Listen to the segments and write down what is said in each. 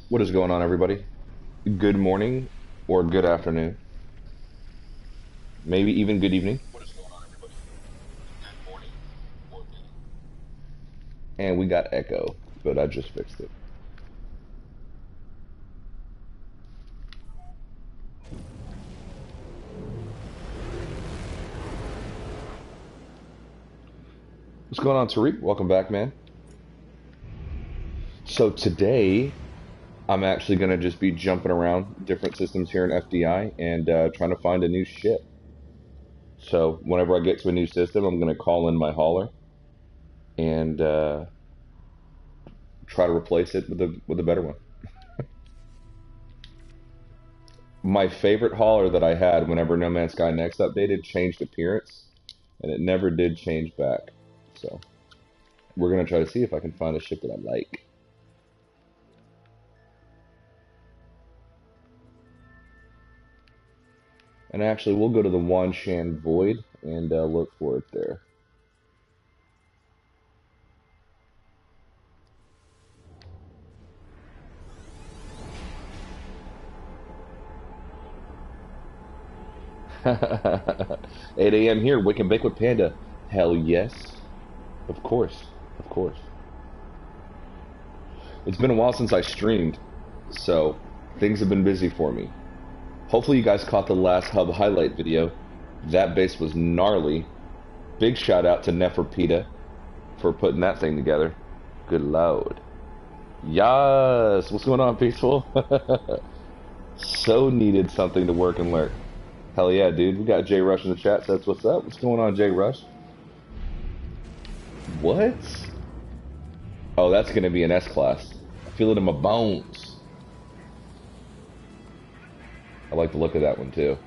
What is going on, everybody? Good morning or good afternoon, maybe even good evening. And we got echo, but I just fixed it. What's going on, Tariq? Welcome back, man. So today, I'm actually going to just be jumping around different systems here in FDI and trying to find a new ship. So whenever I get to a new system, I'm going to call in my hauler and try to replace it with a better one. My favorite hauler that I had whenever No Man's Sky Next updated changed appearance, and it never did change back. So we're going to try to see if I can find a ship that I like. And actually, we'll go to the Wan Shan Void and look for it there. Eight a.m. here, wake and bake with Panda. Hell yes. Of course. Of course. It's been a while since I streamed, so things have been busy for me. Hopefully you guys caught the last hub highlight video. That base was gnarly. Big shout out to Neferpita for putting that thing together. Good load. Yes! What's going on, Peaceful? So needed something to work and lurk. Hell yeah, dude. We got Jay Rush in the chat. Says, what's up? What's going on, Jay Rush? What? Oh, that's going to be an S-Class. I feel it in my bones. I like the look of that one, too.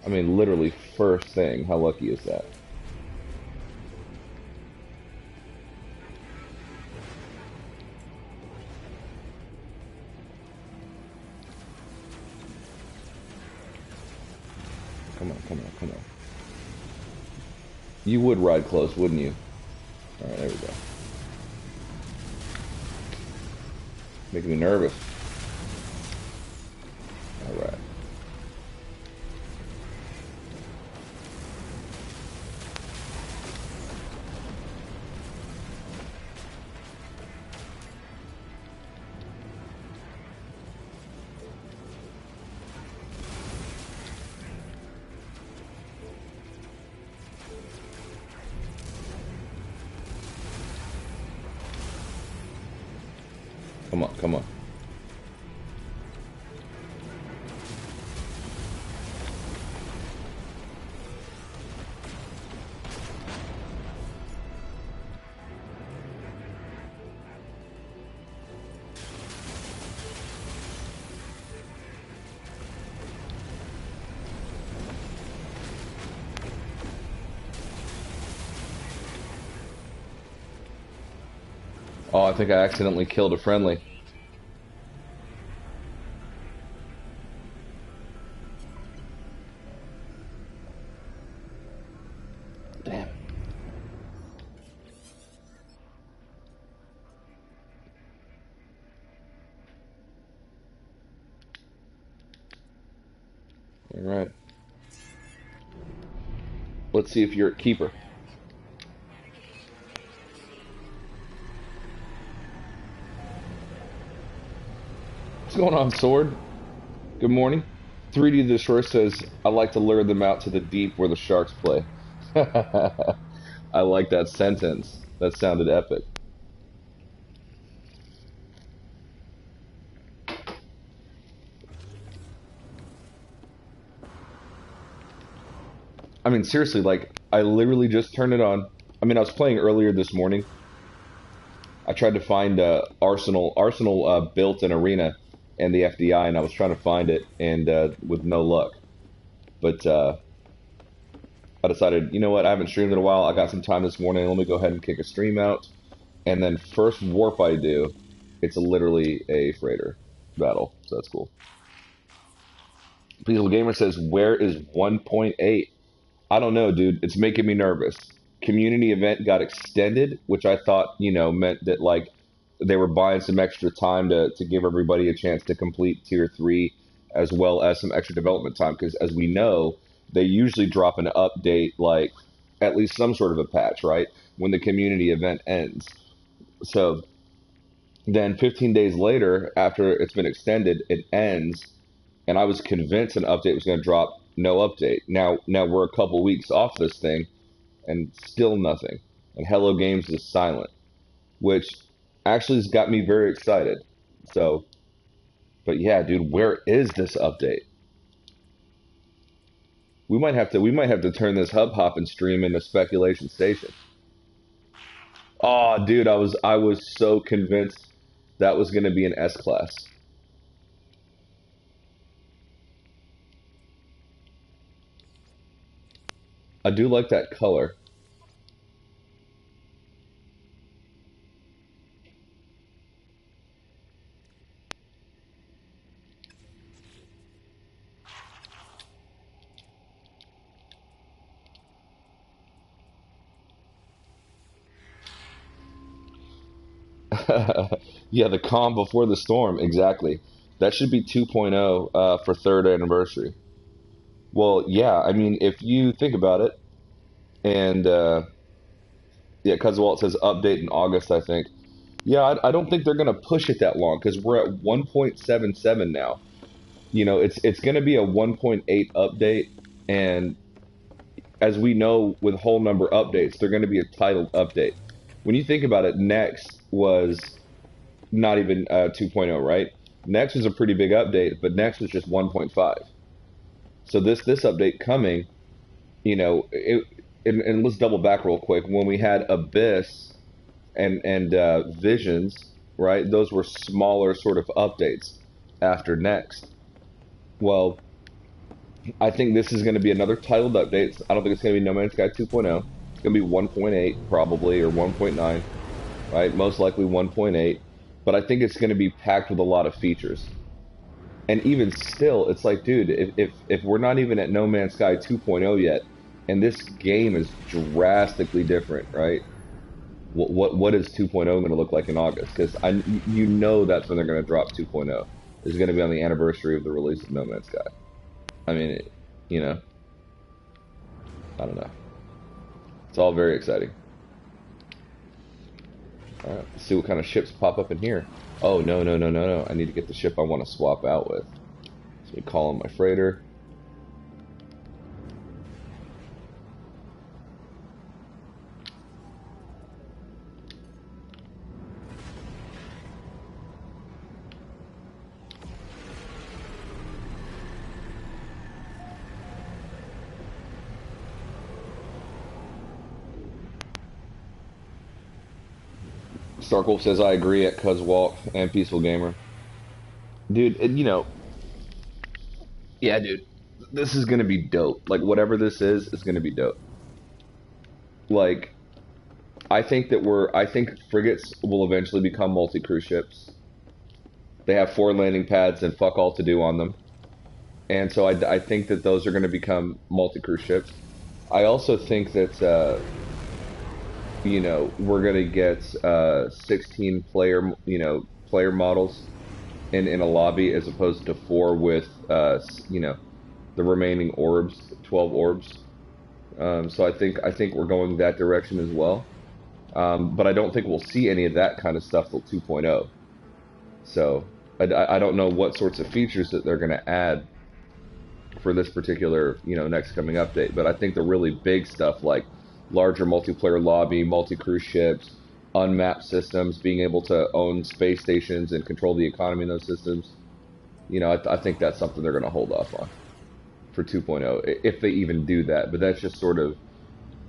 I mean, literally first thing. How lucky is that? Come on, come on, come on. You would ride close, wouldn't you? Alright, there we go. Making me nervous. Alright. Come on, come on. Oh, I think I accidentally killed a friendly. Damn. All right. Let's see if you're a keeper. What's going on, Sword? Good morning. 3D Destroyer says, I like to lure them out to the deep where the sharks play. I like that sentence. That sounded epic. I mean, seriously, like, I literally just turned it on. I mean, I was playing earlier this morning. I tried to find Arsenal. Arsenal built an arena and the FDI, and I was trying to find it, and with no luck. But I decided, you know what, I haven't streamed in a while. I got some time this morning. Let me go ahead and kick a stream out. And then first warp I do, it's literally a freighter battle. So that's cool. Peaceful Gamer says, where is 1.8? I don't know, dude. It's making me nervous. community event got extended, which I thought, meant that like they were buying some extra time to give everybody a chance to complete tier 3 as well as some extra development time because as we know, they usually drop an update like at least some sort of a patch, right? When the community event ends. So then 15 days later, after it's been extended, it ends, and I was convinced an update was going to drop. No update. Now we're a couple weeks off this thing, and still nothing. And Hello Games is silent, which actually has got me very excited. So, but yeah, dude, where is this update? We might have to turn this hub hop and stream into speculation station. Oh, dude, I was so convinced that was going to be an S class. I do like that color. Yeah, the calm before the storm, exactly. That should be 2.0 for third anniversary. Well, yeah, I mean, if you think about it, and yeah, Walt says update in August, I think. Yeah, I don't think they're gonna push it that long because we're at 1.77 now. It's gonna be a 1.8 update, and as we know with whole number updates, they're gonna be a titled update. When you think about it, next was not even 2.0, right? Next was a pretty big update, but next was just 1.5. So this update coming, and let's double back real quick. When we had Abyss and Visions, right? Those were smaller sort of updates after next. Well, I think this is going to be another titled update. I don't think it's going to be No Man's Sky 2.0. It's going to be 1.8 probably or 1.9, right? Most likely 1.8. But I think it's going to be packed with a lot of features. And even still, it's like, dude, if we're not even at No Man's Sky 2.0 yet, and this game is drastically different, right? What is 2.0 going to look like in August? Because that's when they're going to drop 2.0. It's going to be on the anniversary of the release of No Man's Sky. I mean, you know, I don't know. It's all very exciting. All right, let's see what kind of ships pop up in here. Oh, no, no, no, no, no. I need to get the ship I want to swap out with. So we call in my freighter. Starkwolf says, I agree at Cuzwalt and Peaceful Gamer. Dude, yeah, dude. This is going to be dope. Like, whatever this is going to be dope. Like, I think frigates will eventually become multi-crew ships. They have 4 landing pads and fuck all to do on them. And so I think that those are going to become multi-crew ships. I also think that, we're going to get 16 player models in a lobby as opposed to 4 with, the remaining orbs, 12 orbs. So I think we're going that direction as well. But I don't think we'll see any of that kind of stuff till 2.0. So I don't know what sorts of features that they're going to add for this particular, next coming update. But I think the really big stuff like larger multiplayer lobby, multi-crew ships, unmapped systems, being able to own space stations and control the economy in those systems, I think that's something they're going to hold off on for 2.0, if they even do that. But that's just sort of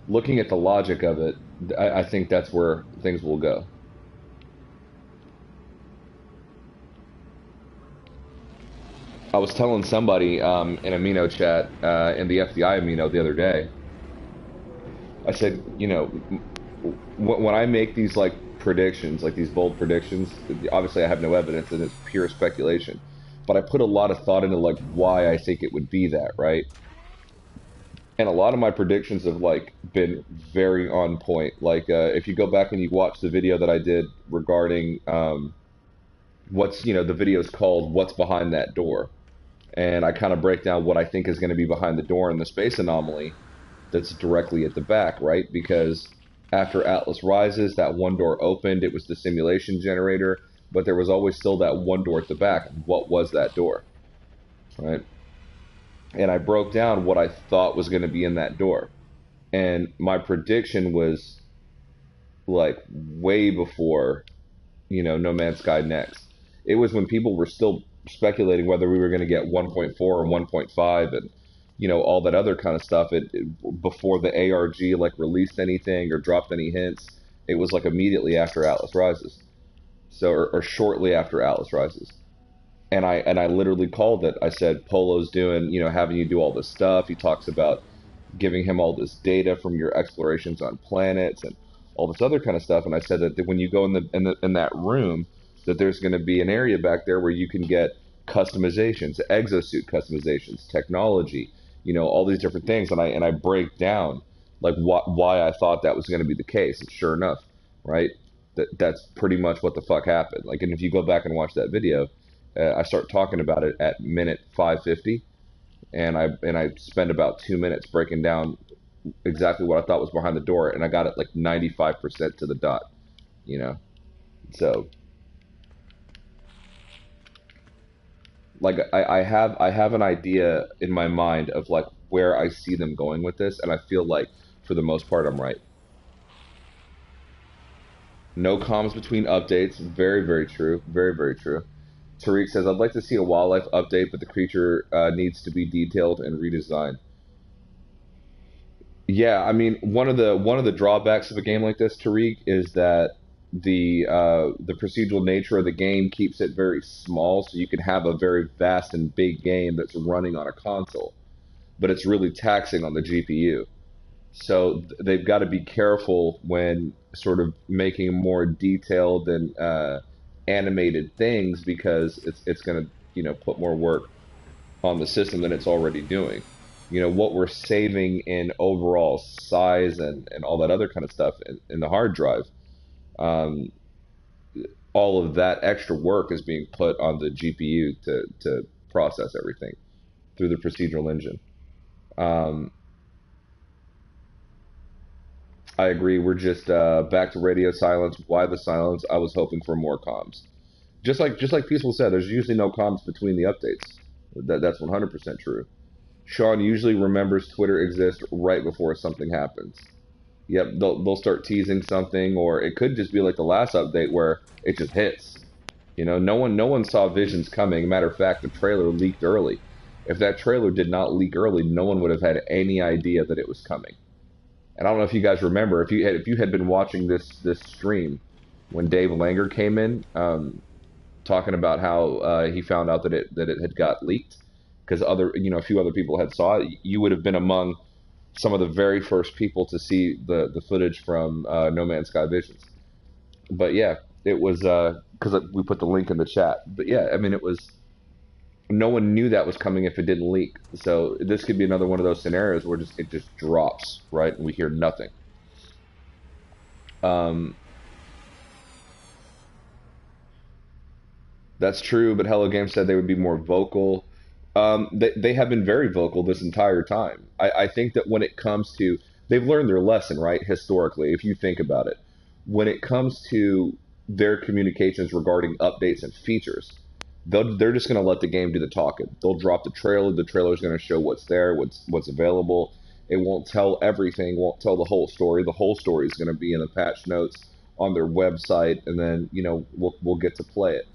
looking at the logic of it. I think that's where things will go. I was telling somebody in Amino chat, in the FDI Amino the other day, I said, when I make these like predictions, like these bold predictions, obviously I have no evidence and it's pure speculation, but I put a lot of thought into like why I think it would be that, right? And a lot of my predictions have like been very on point. Like if you go back and you watch the video that I did regarding what's the video is called "What's Behind That Door," and I kind of break down what I think is going to be behind the door in the space anomaly that's directly at the back, right? Because after Atlas Rises, that one door opened. It was the simulation generator, but there was always still that one door at the back. What was that door, right? And I broke down what I thought was going to be in that door. And my prediction was like way before, No Man's Sky Next. It was when people were still speculating whether we were going to get 1.4 or 1.5 and all that other kind of stuff. Before the ARG like released anything or dropped any hints, it was like immediately after Atlas Rises, so or shortly after Atlas Rises. And I literally called it. I said Polo's doing, having you do all this stuff. He talks about giving him all this data from your explorations on planets and all this other kind of stuff. And I said that when you go in that room, that there's going to be an area back there where you can get customizations, exosuit customizations, technology, all these different things. And I break down like why I thought that was going to be the case. And sure enough, right? That's pretty much what the fuck happened. Like, and if you go back and watch that video, I start talking about it at minute 550, and I spend about 2 minutes breaking down exactly what I thought was behind the door, and I got it like 95% to the dot, you know. So, like, I have an idea in my mind of like where I see them going with this, and I feel like for the most part I'm right. No comms between updates. Very, very true. Very, very true. Tariq says, I'd like to see a wildlife update, but the creature needs to be detailed and redesigned. Yeah, I mean, one of the drawbacks of a game like this, Tariq, is that the procedural nature of the game keeps it very small, so you can have a very vast and big game that's running on a console, but it's really taxing on the GPU. So they've got to be careful when sort of making more detailed and animated things because it's going to put more work on the system than it's already doing. What we're saving in overall size and all that other kind of stuff in the hard drive, um, all of that extra work is being put on the GPU to process everything through the procedural engine. Um, I agree. We're just back to radio silence. Why the silence? I was hoping for more comms. Just like Peaceful said, there's usually no comms between the updates. That's 100% true. Sean usually remembers Twitter exists right before something happens. Yep, they'll start teasing something, or it could just be like the last update where it just hits. No one saw Visions coming. Matter of fact, the trailer leaked early. If that trailer did not leak early, no one would have had any idea that it was coming. And I don't know if you guys remember if you had been watching this stream when Dave Langer came in, talking about how he found out that it had got leaked because a few other people had saw it. You would have been among some of the very first people to see the footage from No Man's Sky Visions. But yeah, it was because we put the link in the chat. But yeah, I mean, it was no one knew that was coming if it didn't leak. So this could be another one of those scenarios where it just drops, right, and we hear nothing. Um, that's true, but Hello Games said they would be more vocal. They have been very vocal this entire time. I think that when it comes to, they've learned their lesson, right, historically, if you think about it. When it comes to their communications regarding updates and features, they're just going to let the game do the talking. They'll drop the trailer. The trailer's going to show what's there, what's available. It won't tell everything, won't tell the whole story. The whole story is going to be in the patch notes on their website, and then we'll get to play it.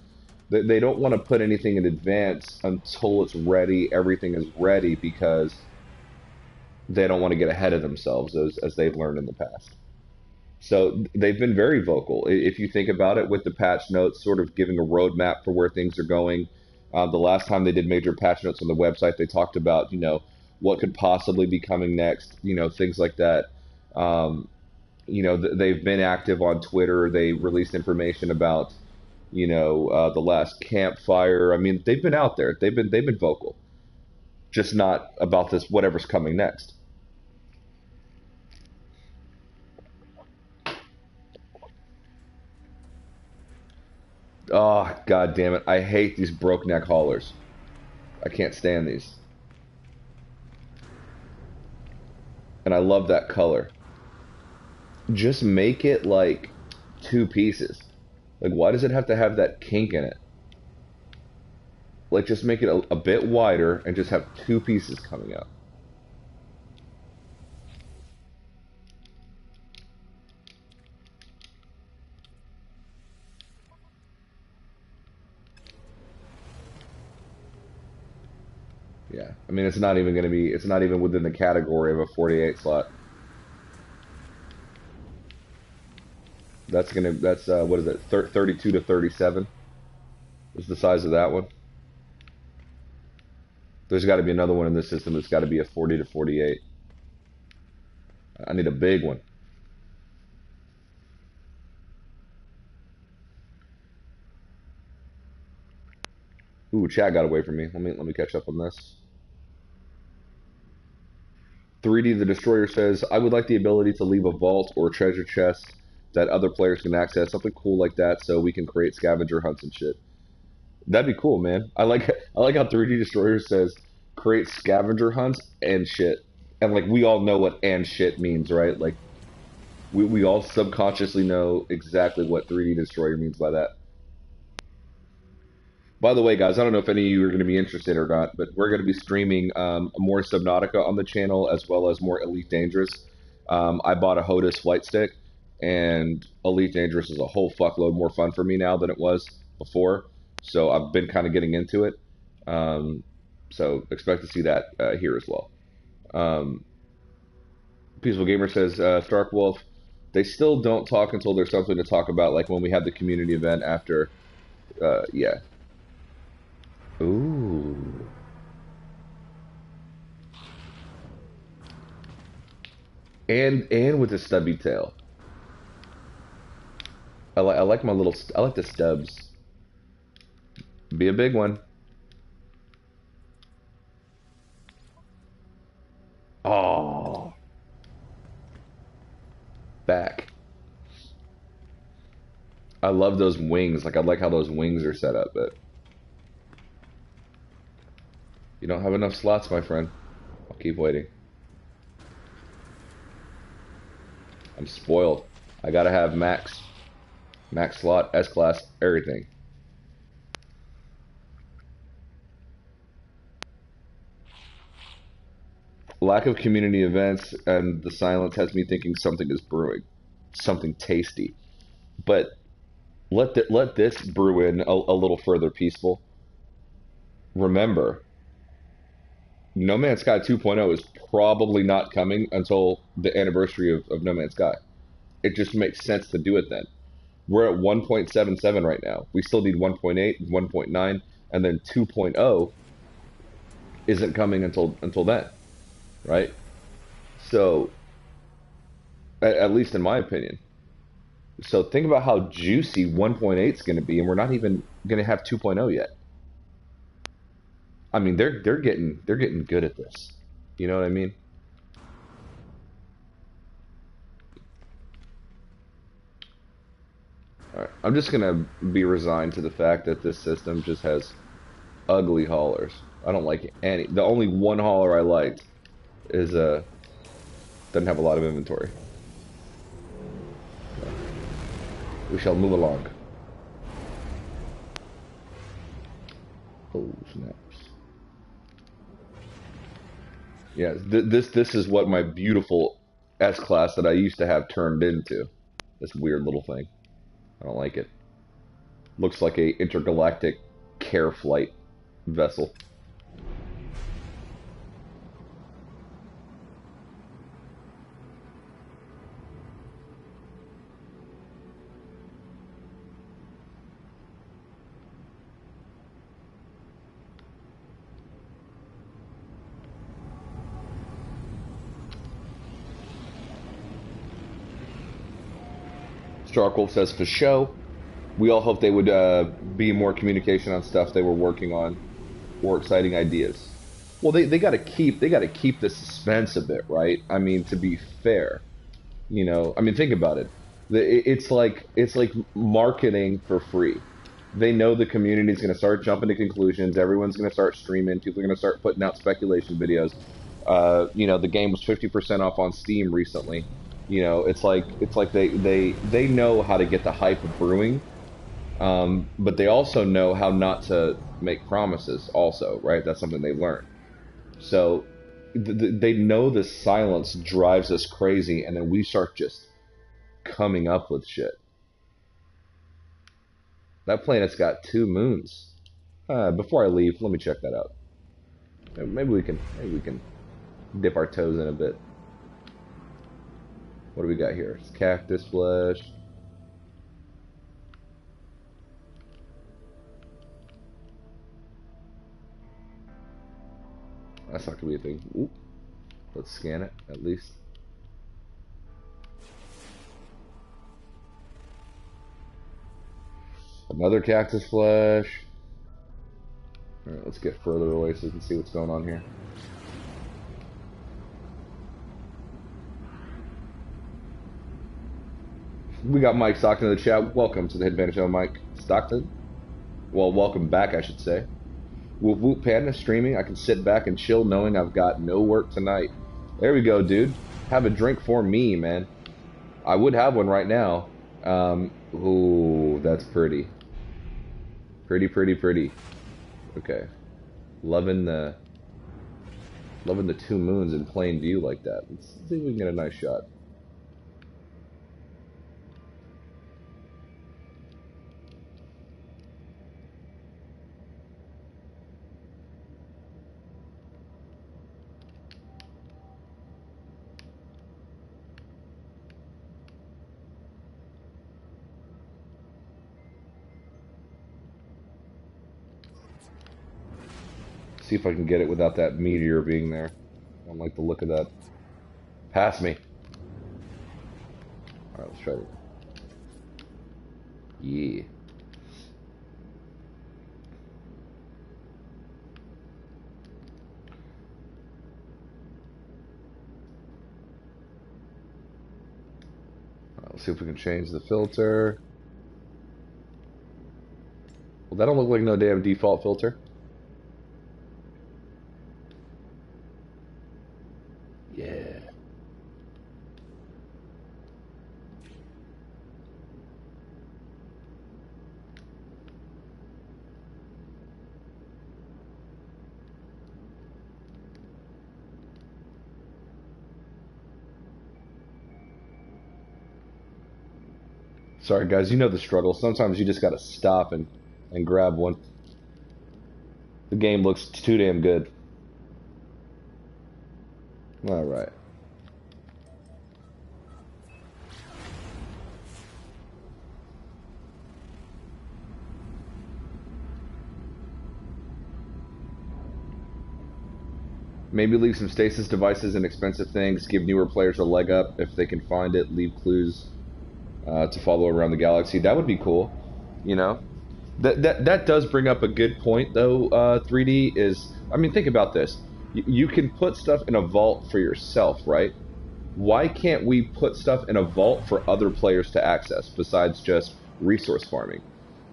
They don't want to put anything in advance until it's ready. Everything is ready because they don't want to get ahead of themselves, as they've learned in the past. So they've been very vocal. If you think about it, with the patch notes sort of giving a roadmap for where things are going. The last time they did major patch notes on the website, they talked about what could possibly be coming next, things like that. Um, they've been active on Twitter. They released information about the last campfire. I mean, they've been out there. They've been vocal, just not about this whatever's coming next. Oh, god damn it. I hate these broke neck haulers. I can't stand these. And I love that color. Just make it like two pieces. Like, why does it have to have that kink in it? Like, just make it a bit wider and just have two pieces coming out. Yeah, I mean, it's not even going to be, it's not even within the category of a 48 slot. That's, what is it, 32 to 37 is the size of that one. There's got to be another one in this system that's got to be a 40 to 48. I need a big one. Ooh, chat got away from me. Let me catch up on this. 3D the Destroyer says, I would like the ability to leave a vault or treasure chest that other players can access, something cool like that, so we can create scavenger hunts and shit. That'd be cool, man. I like how 3D Destroyer says create scavenger hunts and shit. And like we all know what and shit means, right? Like we all subconsciously know exactly what 3D Destroyer means by that. By the way, guys, I don't know if any of you are going to be interested or not, but we're going to be streaming more Subnautica on the channel as well as more Elite Dangerous. I bought a HOTAS flight stick, and Elite Dangerous is a whole fuckload more fun for me now than it was before. So I've been kind of getting into it. So expect to see that here as well. Peaceful Gamer says, Stark Wolf, they still don't talk until there's something to talk about, like when we had the community event after, yeah. Ooh. And with the stubby tail. I like my little, I like the stubs. Be a big one. Oh. Back. I love those wings. Like, I like how those wings are set up, but you don't have enough slots, my friend. I'll keep waiting. I'm spoiled. I gotta have max slot, S-class, everything. Lack of community events and the silence has me thinking something is brewing. Something tasty. But let this brew in a little further peaceful. Remember, No Man's Sky 2.0 is probably not coming until the anniversary of No Man's Sky. It just makes sense to do it then. We're at 1.77 right now. We still need 1.8, 1.9, and then 2.0 isn't coming until then, right? So, at least in my opinion. So think about how juicy 1.8 is going to be, and we're not even going to have 2.0 yet. I mean, they're getting good at this. You know what I mean? All right, I'm just gonna be resigned to the fact that this system just has ugly haulers. I don't like any. The only one hauler I liked is doesn't have a lot of inventory. We shall move along. Oh snaps! Yeah, this is what my beautiful S-class that I used to have turned into. This weird little thing. I don't like it. Looks like a intergalactic care flight vessel. Starkwolf says, for show, we all hope they would be more communication on stuff they were working on, more exciting ideas. Well, they got to keep the suspense a bit, right? I mean, to be fair, you know, I mean, think about it. It's like marketing for free. They know the community is going to start jumping to conclusions. Everyone's going to start streaming. People are going to start putting out speculation videos. The game was 50% off on Steam recently. It's like they know how to get the hype brewing, but they also know how not to make promises. Also, right? That's something they learn. So they know the silence drives us crazy, and then we start just coming up with shit. That planet's got two moons. Before I leave, let me check that out. Maybe we can dip our toes in a bit. What do we got here? It's cactus flesh. That's not gonna be a thing. Ooh. Let's scan it at least. Another cactus flesh. Alright, let's get further away so we can see what's going on here. We got Mike Stockton in the chat. Welcome to the Hidden Panda Show, Mike Stockton. Well, welcome back, I should say. Whoop Whoop Panda streaming. I can sit back and chill knowing I've got no work tonight. There we go, dude. Have a drink for me, man. I would have one right now. Ooh, that's pretty. Pretty, pretty, pretty. Okay. Loving the two moons in plain view like that. Let's see if we can get a nice shot. See if I can get it without that meteor being there. I don't like the look of that. Pass me. Alright, let's try it. Yeah. Alright, let's see if we can change the filter. Well, that don't look like no damn default filter. Yeah. Sorry guys, you know the struggle. Sometimes you just gotta stop and grab one. The game looks too damn good. Alright. Maybe leave some stasis devices and expensive things. Give newer players a leg up if they can find it. Leave clues to follow around the galaxy. That would be cool. You know, that does bring up a good point though. 3D is. I mean, think about this. You can put stuff in a vault for yourself, right? Why can't we put stuff in a vault for other players to access besides just resource farming?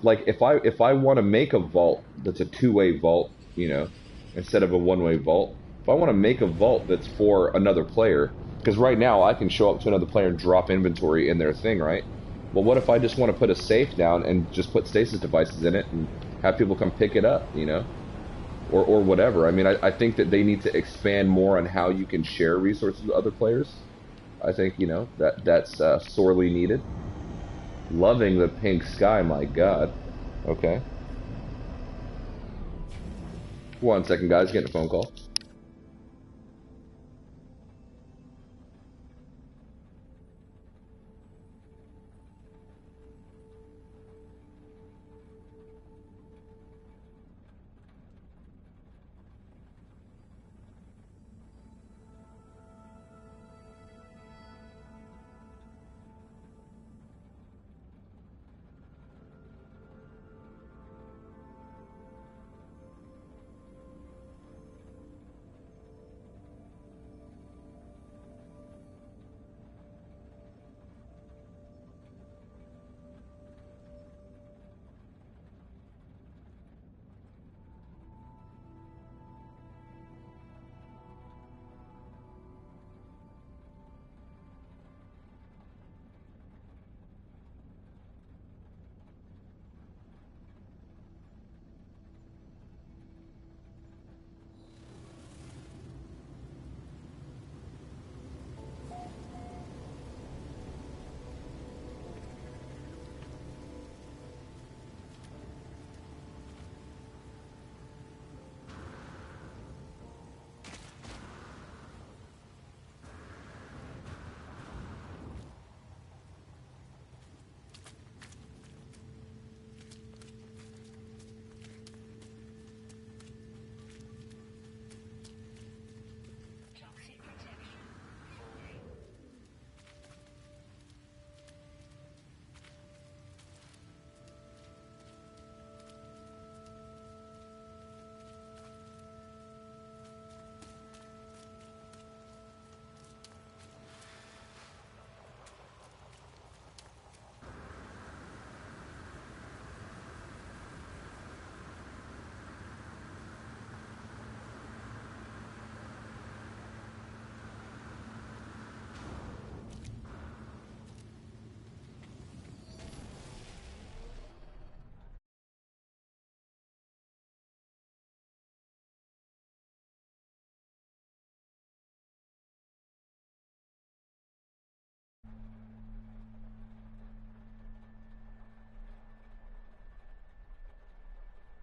Like if I want to make a vault that's a two-way vault, instead of a one-way vault, if I want to make a vault that's for another player, because right now I can show up to another player and drop inventory in their thing, right? Well, what if I just want to put a safe down and just put stasis devices in it and have people come pick it up, or whatever. I mean, I think that they need to expand more on how you can share resources with other players. I think, that's sorely needed. Loving the pink sky, my god. Okay. 1 second, guys. Getting a phone call.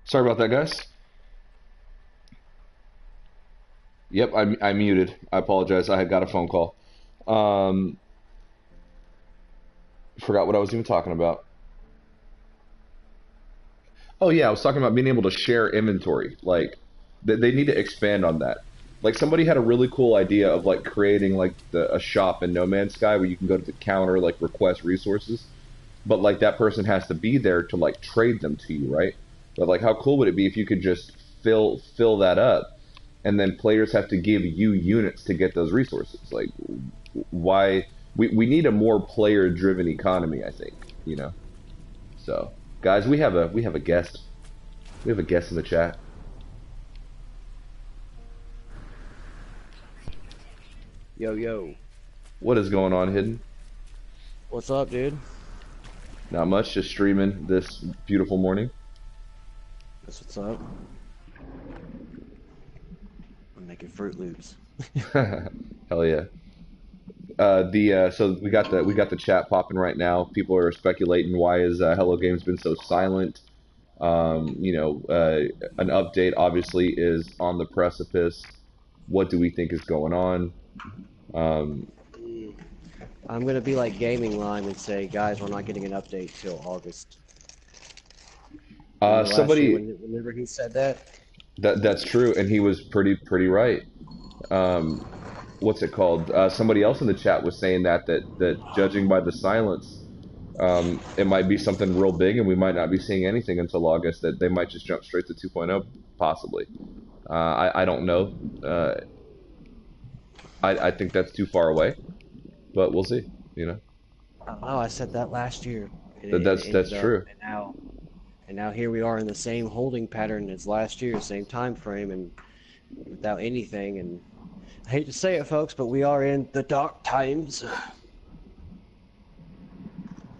Sorry about that, guys. Yep, I muted. I apologize. I had got a phone call. Um, Forgot what I was even talking about. Oh yeah, I was talking about being able to share inventory. Like they need to expand on that. Like somebody had a really cool idea of like creating like a shop in No Man's Sky where you can go to the counter, like request resources, but like that person has to be there to like trade them to you, right? But like how cool would it be if you could just fill that up, and then players have to give you units to get those resources? Like why we need a more player driven economy, I think, you know. So guys, we have a guest. We have a guest in the chat. Yo, yo. What is going on, Hidden? What's up, dude? Not much, just streaming this beautiful morning. That's what's up. I'm making Fruit Loops. Hell yeah. So we got the chat popping right now. People are speculating why is Hello Games been so silent. An update obviously is on the precipice. What do we think is going on? I'm gonna be like Gaming Lime and say, guys, we're not getting an update till August. Remember last year Somebody whenever he said that? that's true, and he was pretty right. Um, what's it called? Somebody else in the chat was saying that judging by the silence, it might be something real big, and we might not be seeing anything until August. That they might just jump straight to 2.0, possibly. I don't know. I think that's too far away, but we'll see. You know, I don't know, I said that last year. It that's ended up, true. and now here we are in the same holding pattern as last year, same time frame, and without anything. And I hate to say it, folks, but we are in the dark times.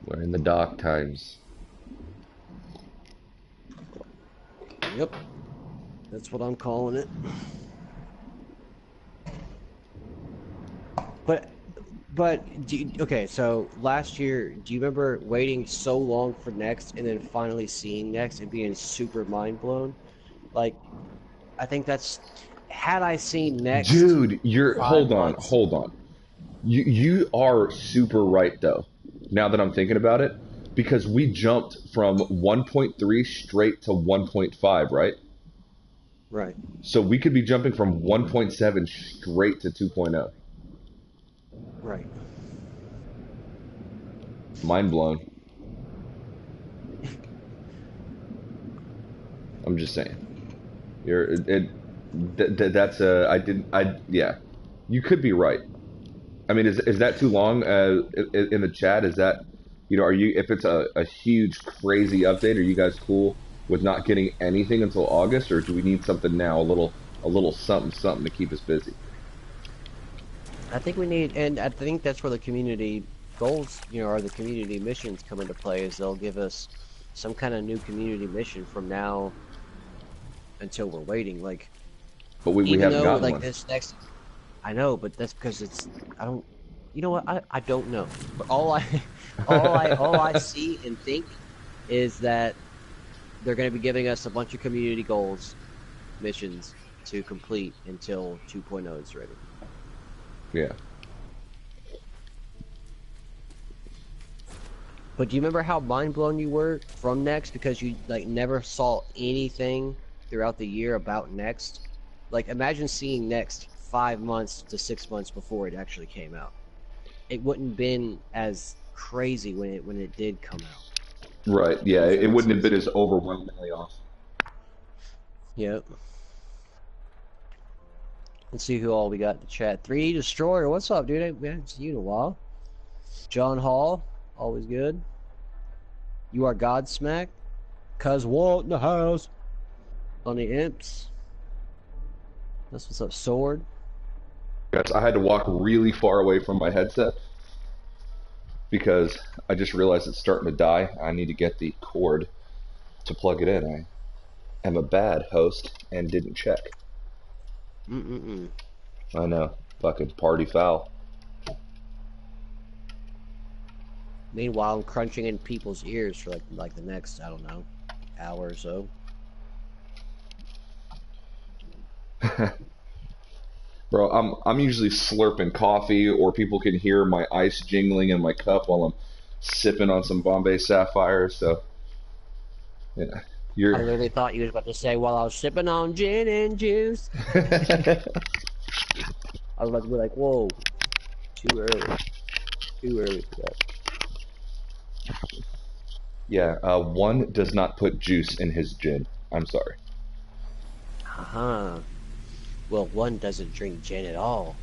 We're in the dark times. Yep, that's what I'm calling it. But okay, so last year, do you remember waiting so long for Next and then finally seeing Next and being super mind blown? Like, I think that's, had I seen Next Dude, you're 5 months. hold on. You are super right though. Now that I'm thinking about it, because we jumped from 1.3 straight to 1.5, right? Right. So we could be jumping from 1.7 straight to 2.0. Right. Mind blown. I'm just saying. That's yeah. You could be right. I mean, is that too long? In the chat, is that, are you, if it's a huge crazy update, are you guys cool with not getting anything until August, or do we need something now, a little something to keep us busy? I think we need, and I think that's where the community goals, or the community missions come into play, is they'll give us some kind of new community mission from now until we're waiting. Like, But we even haven't though, gotten like, one. this next, I know, but that's because I don't, you know what, I don't know. But all I see and think is that they're going to be giving us a bunch of community goals, missions to complete until 2.0 is ready. Yeah. But do you remember how mind blown you were from Next because you like never saw anything throughout the year about Next? Like, imagine seeing Next 5 months to 6 months before it actually came out. It wouldn't been as crazy when it did come out. Right. Yeah. If that It makes wouldn't have sense. been as overwhelmingly awesome. Yep. Let's see who all we got in the chat. 3D Destroyer, what's up, dude? We haven't seen you in a while. John Hall, always good. You are Godsmack. Cuz Walt in the house. On the imps. That's what's up, Sword. Guys, I had to walk really far away from my headset because I just realized it's starting to die. I need to get the cord to plug it in. I am a bad host and didn't check. I know. Fucking party foul. Meanwhile, I'm crunching in people's ears for like the next, I don't know, hour or so. Bro, I'm usually slurping coffee, or people can hear my ice jingling in my cup while I'm sipping on some Bombay Sapphire. So yeah, I you're. literally thought you was about to say while I was sipping on gin and juice. I was about to be like, whoa, too early. Too early for that. Yeah, one does not put juice in his gin. I'm sorry. Uh-huh. Well, one doesn't drink gin at all.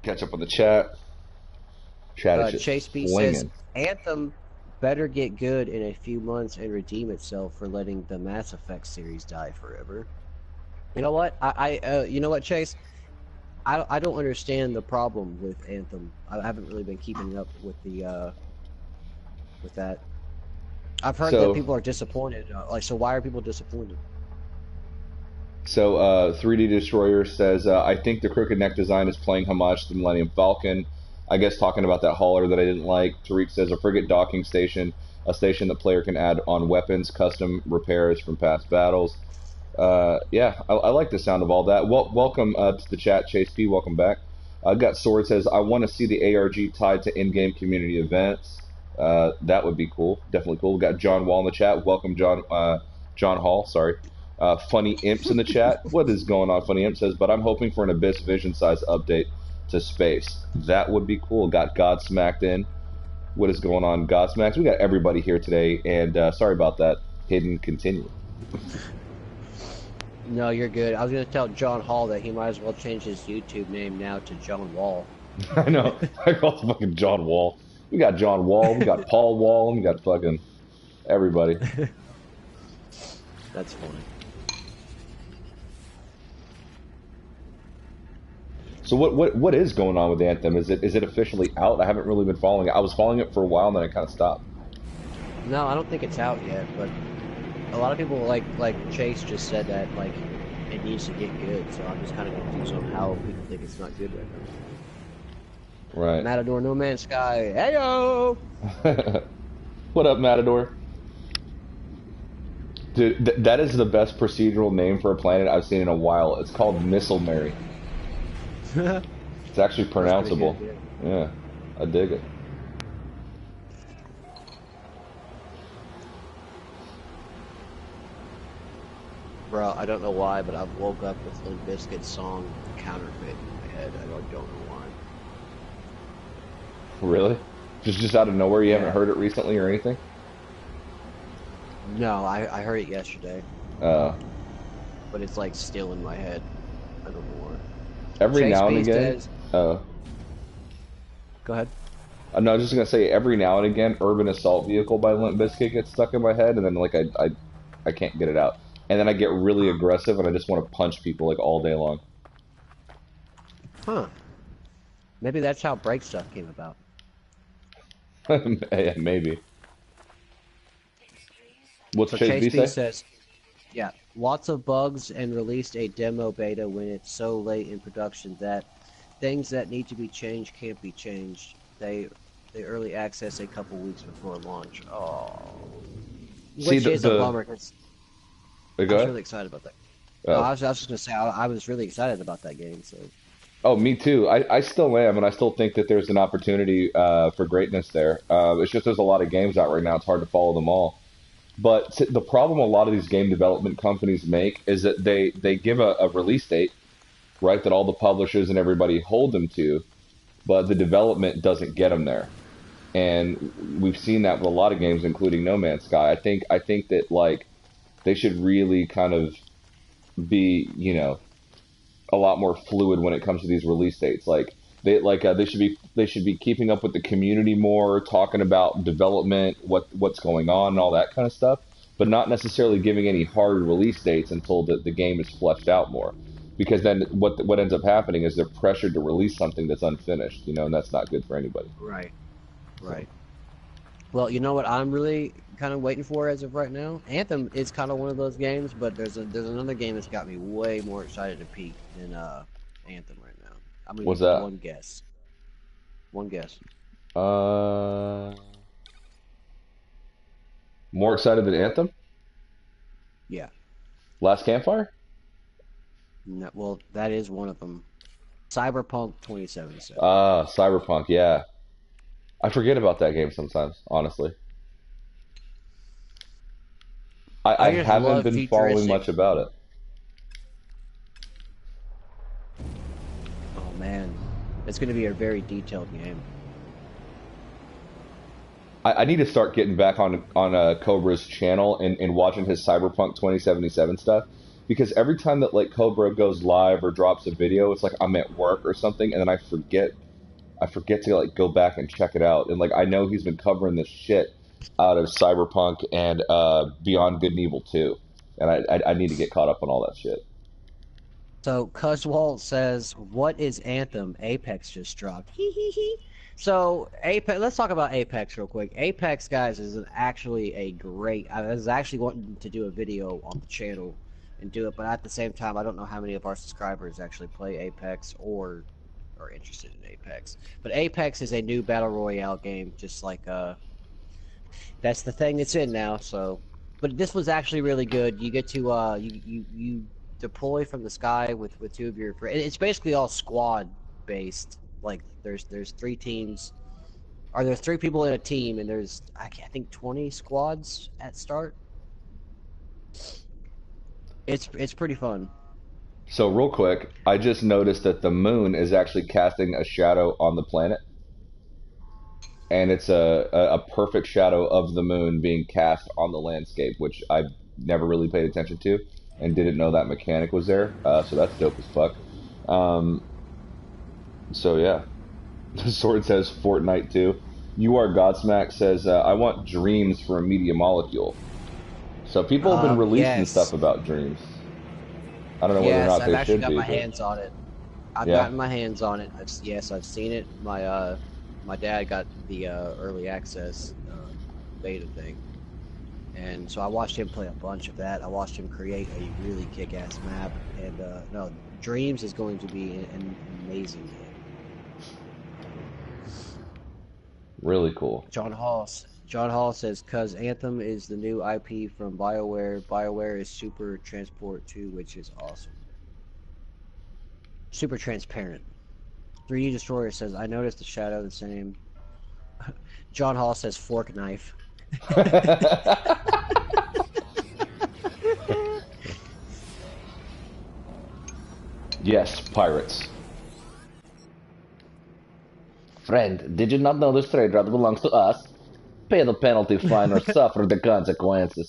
Catch up on the chat. Chat is just Chase B says flinging. Anthem better get good in a few months and redeem itself for letting the Mass Effect series die forever. You know what? You know what, Chase? I don't understand the problem with Anthem. I haven't really been keeping up with the with that. I've heard that So people are disappointed. So why are people disappointed? 3D Destroyer says, I think the crooked neck design is playing homage to the Millennium Falcon. I guess talking about that hauler that I didn't like. Tariq says, a frigate docking station, a station the player can add on weapons, custom repairs from past battles. Yeah, I like the sound of all that. Welcome to the chat, Chase P. Welcome back. Got Sword says, I want to see the ARG tied to in-game community events. That would be cool. Definitely cool. We got John Wall in the chat. Welcome, John. John Hall. Sorry. Funny Imps in the chat. What is going on? Funny Imp says, but I'm hoping for an Abyss Vision size update to space. That would be cool. Got Godsmacked in. What is going on, Godsmacked? We got everybody here today, and sorry about that. Hidden continue. No, you're good. I was gonna tell John Hall that he might as well change his YouTube name now to John Wall. I know. I call him fucking John Wall. We got John Wall. We got Paul Wall. We got fucking everybody. That's funny. So what is going on with Anthem? Is it officially out? I haven't really been following it. I was following it for a while, and then I kind of stopped. No, I don't think it's out yet, but a lot of people like Chase just said that like it needs to get good. So I'm just kind of confused on how people think it's not good right now. Right. Matador, No Man's Sky, heyo! What up, Matador? Dude, that is the best procedural name for a planet I've seen in a while. It's called Missile Mary. It's actually pronounceable. Good, Yeah, I dig it. Bro, I don't know why, but I've woke up with Limp Bizkit's song Counterfeit in my head. I don't know why. Really? Just out of nowhere? You Yeah. haven't heard it recently or anything? No, I heard it yesterday, Uh, but it's like still in my head. I don't know why. every Chase now and Beast again. says, Uh, go ahead. no, I was just gonna say every now and again, "Urban Assault Vehicle" by Limp Bizkit gets stuck in my head, and then like I can't get it out, and then I get really aggressive, and I just want to punch people like all day long. Huh. Maybe that's how Break Stuff came about. Yeah, maybe. What's So Chase Chase B B say? says, yeah, lots of bugs and released a demo beta when it's so late in production that things that need to be changed can't be changed. They early access a couple weeks before launch. Oh, See which is a bummer. 'Cause I Go was ahead. really excited about that. No, Oh. I was just gonna say I was really excited about that game. So Oh, me too. I still am, and I still think that there's an opportunity for greatness there. It's just there's a lot of games out right now. It's hard to follow them all. But the problem a lot of these game development companies make is that they give a release date, right, that all the publishers and everybody hold them to, but the development doesn't get them there. And we've seen that with a lot of games, including No Man's Sky. I think that like they should really kind of be, a lot more fluid when it comes to these release dates. Like they should be keeping up with the community more, talking about development, what's going on, and all that kind of stuff, but not necessarily giving any hard release dates until the game is fleshed out more. Because then what ends up happening is they're pressured to release something that's unfinished, and that's not good for anybody. right, So, right. Well, you know what I'm really kind of waiting for as of right now? Anthem is kind of one of those games, but there's another game that's got me way more excited to peak than Anthem right now. I'm gonna what's give you that? one guess. One guess. Uh, More excited than Anthem? Yeah. Last Campfire? No, well, that is one of them. Cyberpunk 2077. Cyberpunk, yeah. I forget about that game sometimes, honestly. I I just haven't love been following futuristic. much about it. Oh man, it's going to be a very detailed game. I need to start getting back on Cobra's channel and watching his Cyberpunk 2077 stuff because every time that like Cobra goes live or drops a video, it's like I'm at work or something, and then I forget to like go back and check it out. And like I know he's been covering the shit out of Cyberpunk and Beyond Good and Evil 2, and I need to get caught up on all that shit. So Cuzwalt says, "What is Anthem? Apex just dropped." Hee hee hee. So Apex. Let's talk about Apex real quick. Apex, guys, is actually a great. I was actually wanting to do a video on the channel and do it, but at the same time, I don't know how many of our subscribers actually play Apex or are interested in Apex. But Apex is a new battle royale game, just like that's the thing it's in now. So, but this was actually really good. You get to you deploy from the sky with two of your friends. It's basically all squad based. Like there's three teams, or there's three people in a team, and there's I think 20 squads at start. It's pretty fun. So real quick, I just noticed that the moon is actually casting a shadow on the planet, and it's a perfect shadow of the moon being cast on the landscape, which I never really paid attention to and didn't know that mechanic was there. So that's dope as fuck. Um, so yeah, the sword says Fortnite too. You are Godsmack says I want dreams for a media molecule. So people have been releasing stuff Yes, about dreams. I don't know whether or yes, not I've they actually should got be, my but hands on it. I've yeah, gotten my hands on it. Yes, I've seen it. My dad got the early access beta thing, and so I watched him play a bunch of that. I watched him create a really kick-ass map, and no, Dreams is going to be an amazing game. really cool. John Hall says, "Cause Anthem is the new IP from BioWare. BioWare is Super Transport 2, which is awesome. Super transparent." 3D Destroyer says, "I noticed the shadow the same." John Hall says, "Fork knife." Yes, pirates. Friend, did you not know this trade route belongs to us? Pay the penalty fine or suffer the consequences.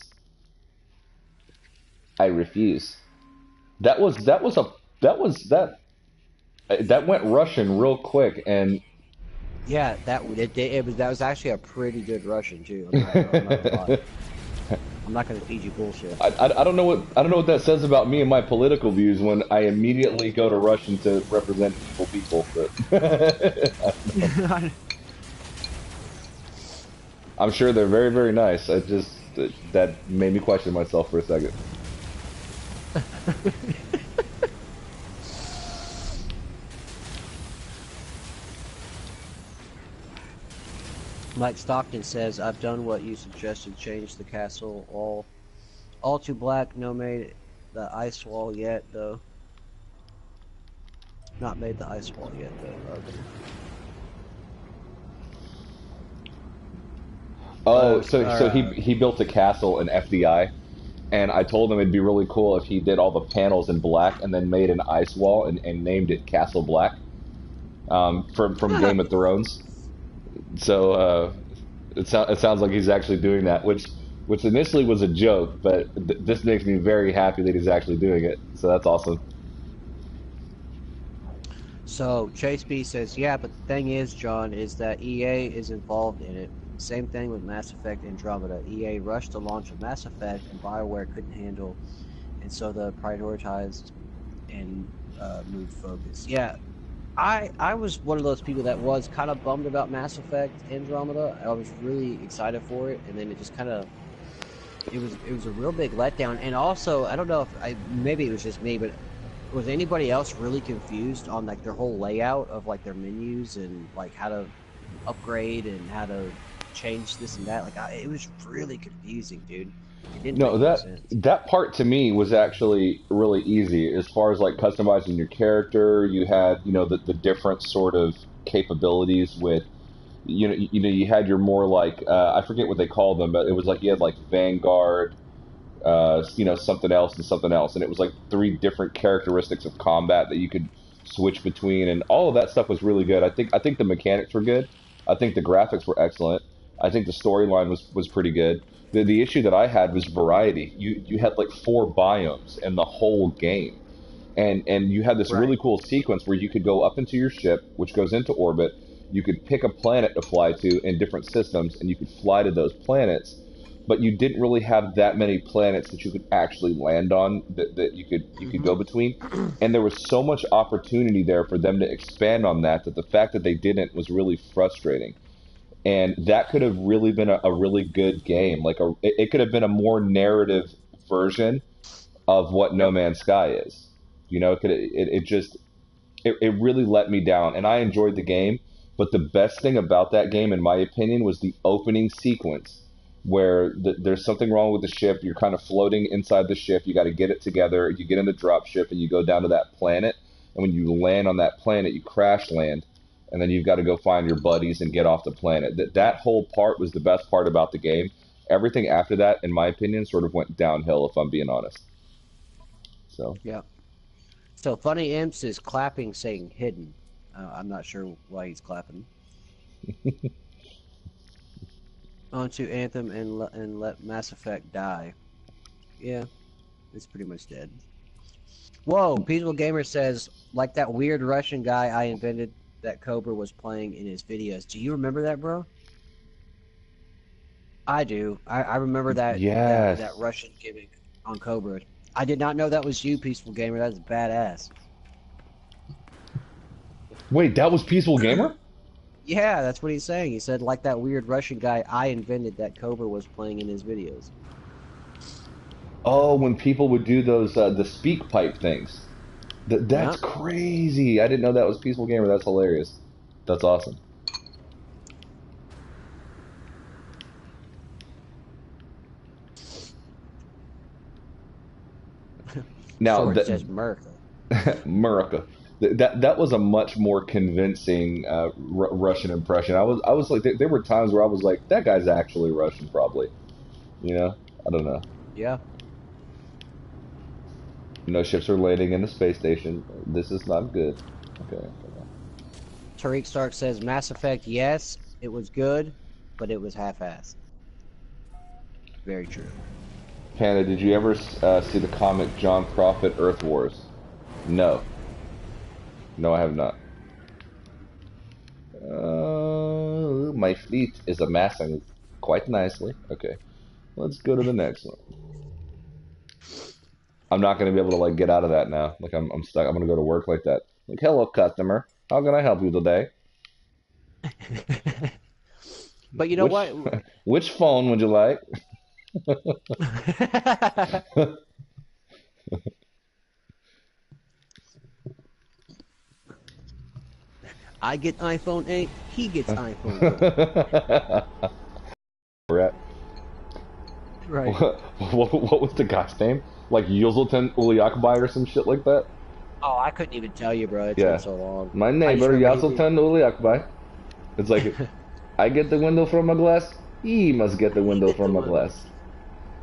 I refuse. That went Russian real quick, and Yeah, that was actually a pretty good Russian too. I'm not gonna lie. I'm not gonna feed you bullshit. I don't know what that says about me and my political views when I immediately go to Russian to represent evil people. But I'm sure they're very very nice. That made me question myself for a second. Mike Stockton says, "I've done what you suggested. Changed the castle all to black. No made the ice wall yet though. Not made the ice wall yet though. Okay. Oh, so he built a castle in FDI, and I told him it'd be really cool if he did all the panels in black and then made an ice wall and named it Castle Black, from Game of Thrones. So it sounds like he's actually doing that, which initially was a joke, but this makes me very happy that he's actually doing it. So that's awesome. So Chase B says, "Yeah, but the thing is, John, is that EA is involved in it. Same thing with Mass Effect Andromeda. EA rushed the launch of Mass Effect, and BioWare couldn't handle, and so they prioritized and moved focus." Yeah, I was one of those people that was kind of bummed about Mass Effect Andromeda. I was really excited for it, and then it just kind of it was a real big letdown. And also, I don't know if maybe it was just me, but was anybody else really confused on like their whole layout of like their menus and like how to upgrade and how to change this and that. Like it was really confusing, dude. It didn't No, make any sense. that part to me was actually really easy as far as like customizing your character. You had, the different sort of capabilities with, you had your more like, I forget what they called them, but it was like you had like Vanguard, something else and something else, and it was like three different characteristics of combat that you could switch between, and all of that stuff was really good. I think the mechanics were good. I think the graphics were excellent. I think the storyline was pretty good. The issue that I had was variety. You had like four biomes in the whole game, and you had this Right. really cool sequence where you could go up into your ship, which goes into orbit. You could pick a planet to fly to in different systems, and you could fly to those planets. But you didn't really have that many planets that you could actually land on that you could go between, and there was so much opportunity there for them to expand on that the fact that they didn't was really frustrating. And that could have really been a really good game. Like it could have been a more narrative version of what No Yep. Man's Sky is. It just it really let me down, and I enjoyed the game. But the best thing about that game, in my opinion, was the opening sequence where there's something wrong with the ship. You're kind of floating inside the ship. You got to get it together. You get in the drop ship and you go down to that planet. And when you land on that planet, you crash land, and then you've got to go find your buddies and get off the planet. That whole part was the best part about the game. Everything after that, in my opinion, sort of went downhill. If I'm being honest. So. Yep. So Funny Imps is clapping, saying hidden. I'm not sure why he's clapping. Onto Anthem and let Mass Effect die. Yeah, it's pretty much dead. Whoa, Peaceful Gamer says, like that weird Russian guy I invented that Cobra was playing in his videos. Do you remember that, bro? I do. I remember that Yes. Russian gimmick on Cobra. I did not know that was you, Peaceful Gamer. That's badass. Wait, that was Peaceful Gamer? Yeah, that's what he's saying. He said, like that weird Russian guy I invented that Cobra was playing in his videos. Oh, when people would do those the speak pipe things. That's Yeah. crazy. I didn't know that was Peaceful Gamer. That's hilarious. That's awesome. Now Sword that says America. Murica, that was a much more convincing Russian impression. I was like there were times where I was like that guy's actually Russian probably. I don't know. Yeah. No ships are landing in the space station. This is not good. Okay. Tariq Stark says Mass Effect, yes, it was good, but it was half-assed. Very true. Panda, did you ever see the comic John Prophet Earth Wars? No. No, I have not. My fleet is amassing quite nicely. Okay, let's go to the next one. I'm not going to be able to like get out of that now. Like I'm stuck. I'm going to go to work like that. Like, hello, customer. How can I help you today? But you know Which what? which phone would you like? I get iPhone 8, he gets iPhone 8. We're at. Right. What was the guy's name? Like Yuzulton Uliakbai or some shit like that? Oh, I couldn't even tell you, bro. It's been Yeah. so long. My I just neighbor remember he Yuzulton Uliakbai. It's like, I get the window from a glass. He must get the he window get the from a window. glass.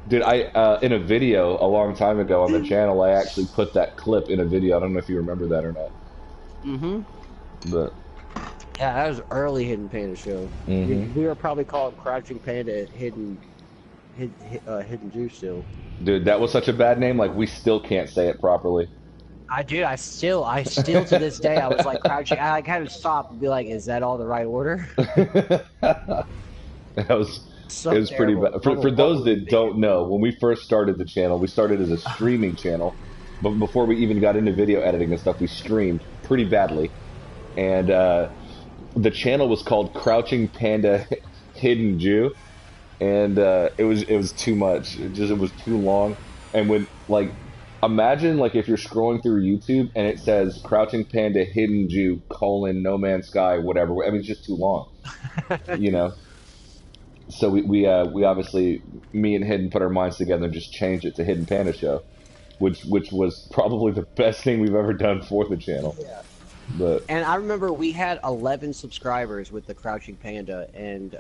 Dude, I in a video a long time ago on the channel, I actually put that clip in a video. I don't know if you remember that or not, Mm-hmm. but Yeah, that was early Hidden Panda show. hmm We were probably called Crouching Panda Hidden Juice still. dude, that was such a bad name. Like we still can't say it properly. I still to this day, I was like crouching. I like had to stop and be like, "Is that all the right order?" that was it So was pretty terrible. bad. For What those was that thinking? don't know, when we first started the channel, we started as a streaming channel, but before we even got into video editing and stuff, we streamed pretty badly, and the channel was called Crouching Panda Hidden Jew, and it was too much. It was too long, and when like imagine like if you're scrolling through YouTube and it says Crouching Panda Hidden Jew : No Man's Sky whatever. I mean, it's just too long, you know. So we obviously, me and Hidden put our minds together and just changed it to Hidden Panda Show, which was probably the best thing we've ever done for the channel. Yeah. But And I remember we had 11 subscribers with the Crouching Panda, and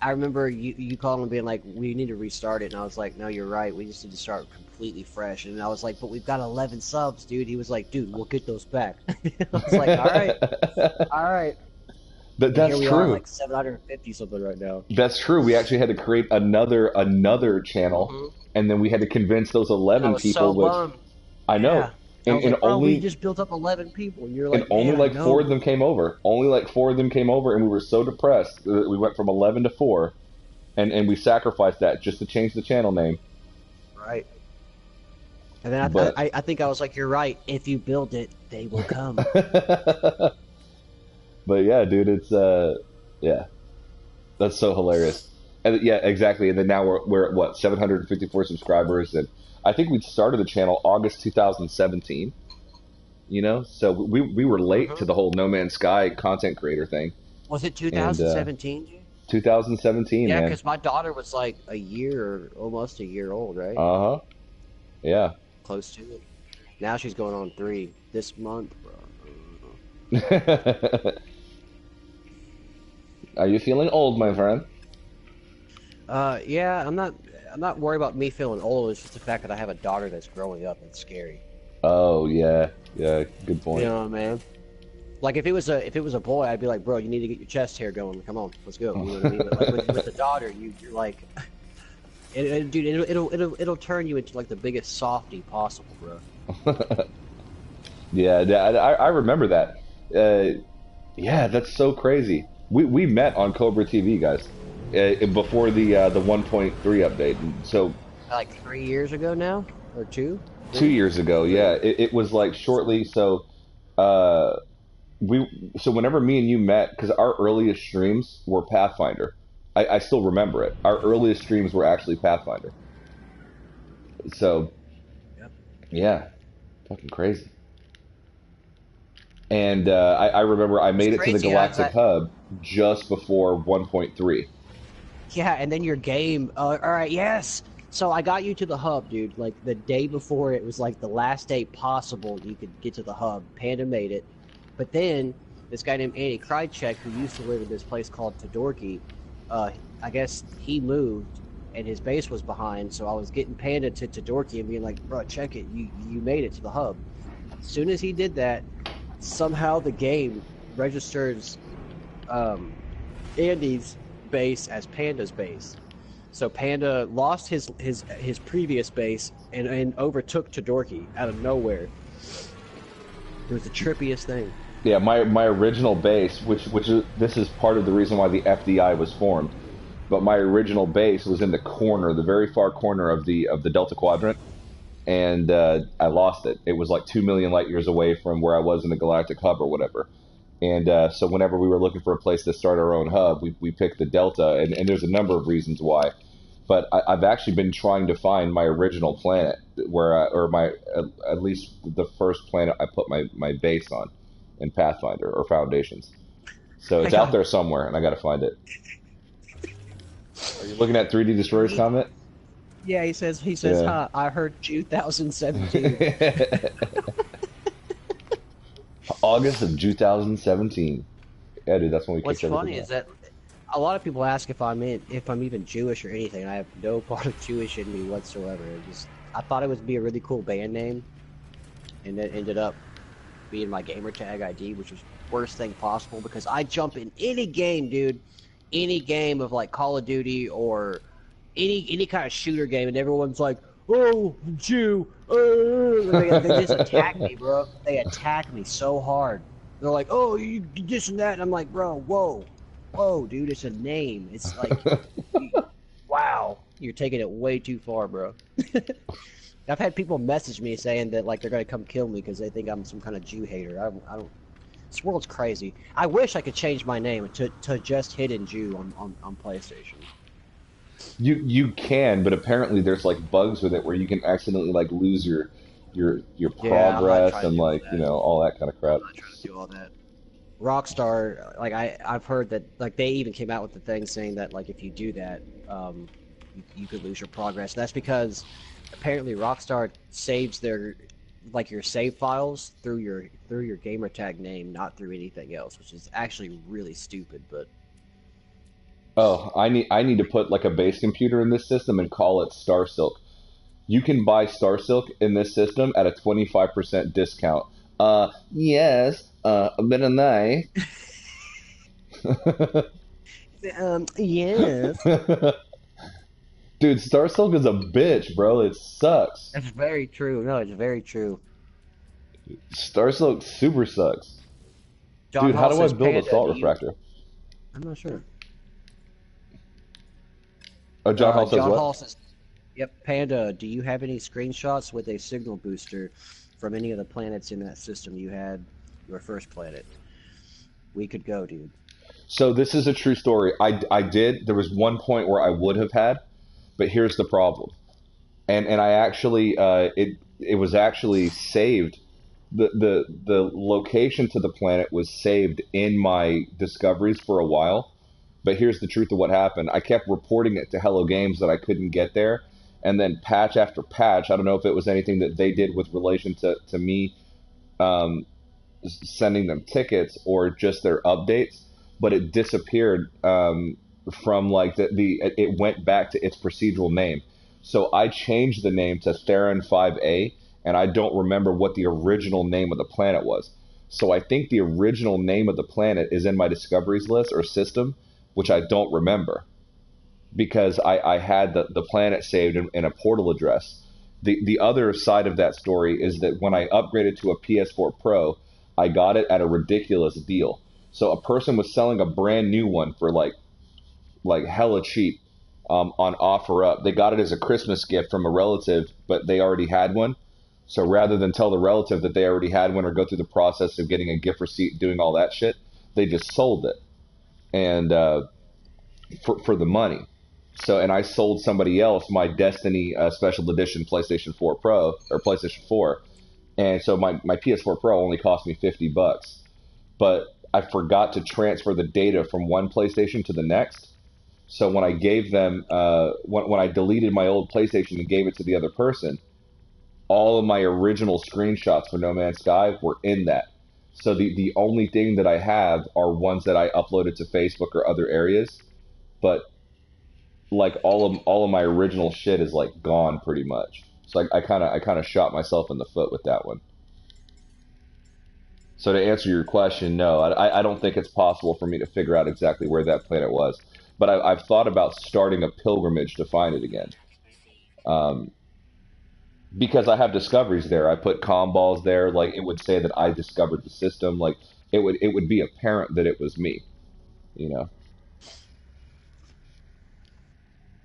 I remember you calling and being like, "We need to restart it," and I was like, "No, you're right. We just need to start completely fresh." And I was like, "But we've got 11 subs, dude." He was like, "Dude, we'll get those back." I was like, all right." And here that's we are, true. like 750 something right now. That's true. We actually had to create another channel, Hmm. and then we had to convince those And I 11 was so people, which bummed. I know, Yeah. I was and like, "Bro, we just built up 11 people," and you're like, only "Man, I like four know." of them came over. Only like four of them came over, and we were so depressed that we went from 11 to four, and we sacrificed that just to change the channel name. Right. And then But I think I was like, "You're right. If you build it, they will come." but yeah, dude, it's yeah, that's so hilarious. And yeah, exactly. And then now we're at what, 754 subscribers, and I think we started the channel August 2017. You know, so we were late to Hmm. the whole No Man's Sky content creator thing, Was it and 2017, dude? 2017, Yeah, man. because my daughter was like a year or almost a year old, right? Uh huh. Yeah. Close to it. Now she's going on 3 this month, bro. Are you feeling old, my friend? Yeah, I'm not worried about me feeling old. It's just the fact that I have a daughter that's growing up. It's scary. Oh yeah, yeah. Good You point. know what I mean? Like if it was a boy, I'd be like, bro, you need to get your chest hair going. Come on, let's go. You know what I mean? But like with the daughter, you're like, dude, it'll turn you into like the biggest softy possible, bro. Yeah, yeah. I remember that. Yeah, that's so crazy. We met on Cobra TV, guys, before the 1.3 update. And so Like 3 years ago now, or two, 2 years ago, yeah, three. it was like shortly. So uh, so whenever me and you met, because our earliest streams were Pathfinder. I still remember it. Our earliest streams were actually Pathfinder. So Yep. yeah, fucking crazy. And I remember I It's made it to the crazy how Galactic that. Hub just before 1.3. Yeah, and then your game. All right, yes. So I got you to the hub, dude. Like the day before, it was like the last day possible you could get to the hub. Panda made it, but then this guy named Andy Krychek, who used to live in this place called Todorki, uh, I guess he moved and his base was behind. So I was getting Panda to Todorki and being like, "Bro, check it. You made it to the hub." As soon as he did that, somehow the game registers um, Andy's base as Panda's base. So Panda lost his previous base and overtook Todorki out of nowhere. It was the trippiest thing. Yeah, my original base, which is this is part of the reason why the FDI was formed. But my original base was in the corner, the very far corner of the Delta Quadrant, and I lost it. It was like 2 million light years away from where I was in the Galactic Hub or whatever. And so whenever we were looking for a place to start our own hub, we picked the Delta, and there's a number of reasons why. But I've actually been trying to find my original planet, or my at least the first planet I put my base on in Pathfinder or Foundations. So I it's out got there somewhere, and I got to find it. Are you looking at 3D Destroyer's he, comment? yeah, he says, Yeah. huh, I heard 2017. August of 2017. Yeah, dude, that's when we What's kicked everything funny is off. that a lot of people ask if I'm even Jewish or anything. I have no part of Jewish in me whatsoever. I thought it would be a really cool band name, and it ended up being my gamer tag ID, which was worst thing possible because I jump in any game, dude, any game of like Call of Duty or any kind of shooter game, and everyone's like, "Oh, Jew!" They just attack me, bro. They attack me so hard. They're like, "Oh, you this and that," and I'm like, "Bro, whoa, dude, it's a name. It's like, wow, you're taking it way too far, bro." I've had people message me saying that like they're gonna come kill me because they think I'm some kind of Jew hater. I don't. This world's crazy. I wish I could change my name to just Hidden Jew on PlayStation. You can, but apparently there's like bugs with it where you can accidentally like lose your Yeah, I'm not progress trying to and do all like that. all that kind of crap. I'm not trying to do all that. Rockstar, like I've heard that like they even came out with the thing saying that like if you do that, you could lose your progress. That's because apparently Rockstar saves their like your save files through your gamer tag name, not through anything else, which is actually really stupid. But Oh, I need to put like a base computer in this system and call it Star Silk. You can buy Star Silk in this system at a 25% discount. Yes, a bit of nice. yes, Dude, Star Silk is a bitch, bro. It sucks. that's very true. No, it's very true. Star Silk super sucks. John Dude, how Hall do I says, build a "Panda, salt do you?" refractor? I'm not sure. Oh, John Hall says John what? Hall says, "Yep, Panda, do you have any screenshots with a signal booster from any of the planets in that system you had your first planet? We could go, dude." So this is a true story. I did. There was one point where I would have had, but here's the problem. And I actually it was actually saved. The location to the planet was saved in my discoveries for a while. But here's the truth of what happened. I kept reporting it to Hello Games that I couldn't get there, and then patch after patch. I don't know if it was anything that they did with relation to me um, sending them tickets or just their updates, but it disappeared from like the it went back to its procedural name. So I changed the name to Theron 5A, and I don't remember what the original name of the planet was. So I think the original name of the planet is in my discoveries list or system, which I don't remember because I had the planet saved in a portal address. The other side of that story is that when I upgraded to a PS4 Pro, I got it at a ridiculous deal. So a person was selling a brand new one for like hella cheap on OfferUp. They got it as a Christmas gift from a relative, but they already had one. So rather than tell the relative that they already had one or go through the process of getting a gift receipt, doing all that shit, they just sold it and for the money. So, and I sold somebody else my Destiny Special Edition PlayStation 4 Pro or PlayStation 4, and so my PS4 Pro only cost me $50, but I forgot to transfer the data from one PlayStation to the next. So when I gave them, when I deleted my old PlayStation and gave it to the other person, all of my original screenshots for No Man's Sky were in that. So the only thing that I have are ones that I uploaded to Facebook or other areas, but like all of my original shit is like gone pretty much. So I kind of shot myself in the foot with that one. So to answer your question, no, I don't think it's possible for me to figure out exactly where that planet was. But I've thought about starting a pilgrimage to find it again. Um, because I have discoveries there. I put comm balls there. Like it would say that I discovered the system. Like it would be apparent that it was me. You know.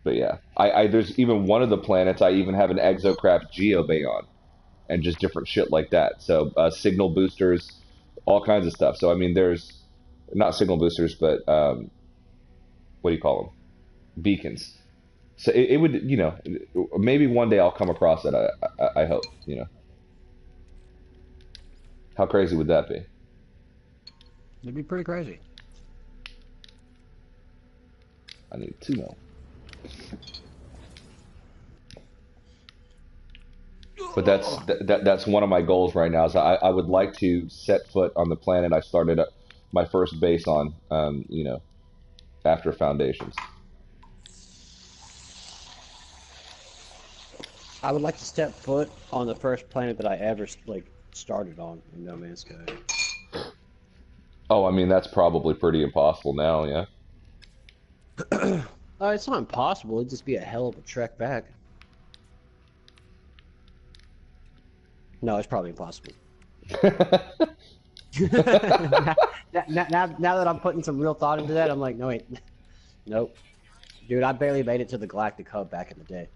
But yeah, I there's even one of the planets I even have an exocraft geobay on, and just different shit like that. So signal boosters, all kinds of stuff. So I mean, there's not signal boosters, but what do you call them? Beacons. So it would, maybe one day I'll come across it. I hope, How crazy would that be? It'd be pretty crazy. I need to know. But that's one of my goals right now. Is I would like to set foot on the planet I started my first base on. After Foundations. I would like to step foot on the first planet that I ever like started on in No Man's Sky. Oh, I mean that's probably pretty impossible now. Yeah. It's not impossible. It'd just be a hell of a trek back. No, it's probably impossible. Now that I'm putting some real thought into that, I'm like, no wait, nope, dude, I barely made it to the Galactic Hub back in the day.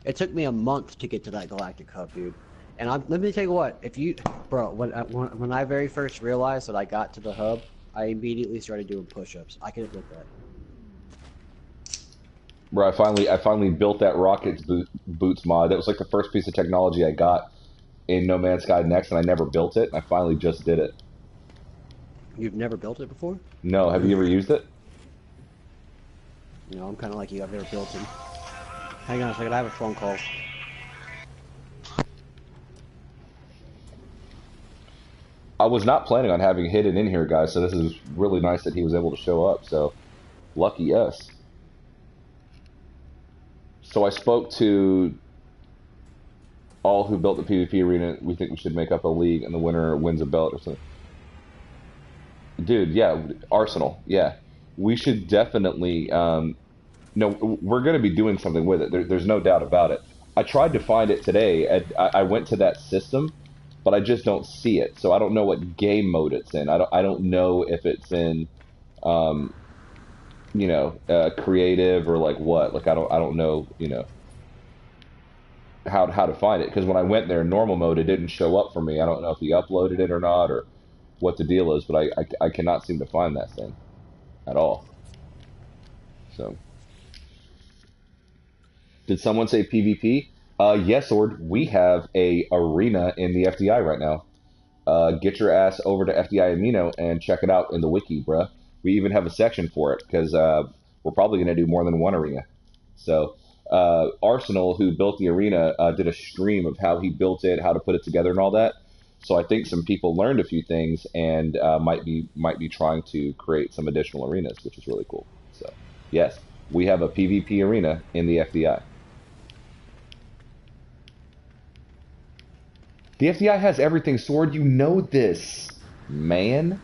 It took me a month to get to that Galactic Hub, dude. And let me tell you what, if you, bro, when I very first realized that I got to the hub, I immediately started doing push-ups. I can admit that. Bro, I finally built that rockets boots mod. That was like the first piece of technology I got. in No Man's Sky Next, and I never built it. And I finally just did it. You've never built it before? No, have you ever used it? No, I'm kind of like you. I've never built them. Hang on a second. I have a phone call. I was not planning on having Hidden in here, guys, so this is really nice that he was able to show up, so lucky us. So I spoke to all who built the PvP arena. We think we should make up a league, and the winner wins a belt or something. Dude, yeah, Arsenal, yeah. We should definitely, no, we're going to be doing something with it. There's no doubt about it. I tried to find it today. I went to that system, but I just don't see it. So I don't know what game mode it's in. I don't know if it's in, um, creative or like what. Like I don't know, how to find it, because when I went there in normal mode, it didn't show up for me. I don't know if he uploaded it or not, or what the deal is, but I cannot seem to find that thing at all. So, did someone say PvP? Yes, Ord. We have a arena in the FDI right now. Get your ass over to FDI Amino and check it out in the wiki, bruh. We even have a section for it because we're probably going to do more than one arena. So, Arsenal, who built the arena, did a stream of how he built it, how to put it together, and all that. So I think some people learned a few things and might be trying to create some additional arenas, which is really cool. So yes, we have a PvP arena in the FDI. The FDI has everything, Sword. You know this, man.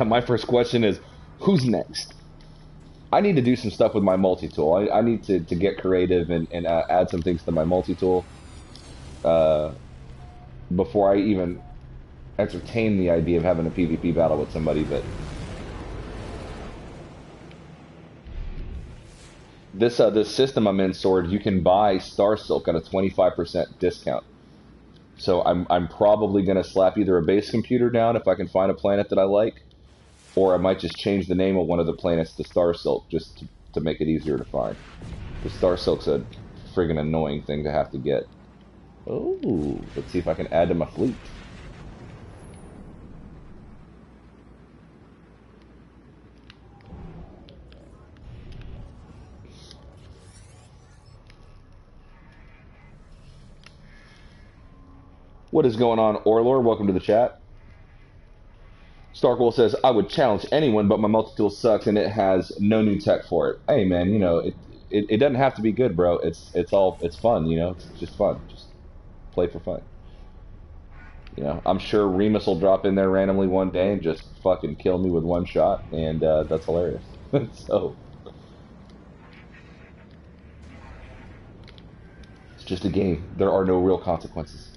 My first question is, who's next? I need to do some stuff with my multi-tool. I need to get creative and add some things to my multi-tool uh, before I even entertain the idea of having a PvP battle with somebody. But this system I'm in, Sword, you can buy Star Silk at a 25% discount. So I'm probably gonna slap either a base computer down if I can find a planet that I like, or I might just change the name of one of the planets to Star Silk just to make it easier to find. The Star Silk's a friggin' annoying thing to have to get. Oh, let's see if I can add to my fleet. What is going on, Orlor? Welcome to the chat. Starkwell says, I would challenge anyone, but my multi-tool sucks and it has no new tech for it. Hey man, it doesn't have to be good, bro. It's fun, it's just fun. Just play for fun. I'm sure Remus will drop in there randomly one day and just fucking kill me with one shot, and that's hilarious. So it's just a game. There are no real consequences.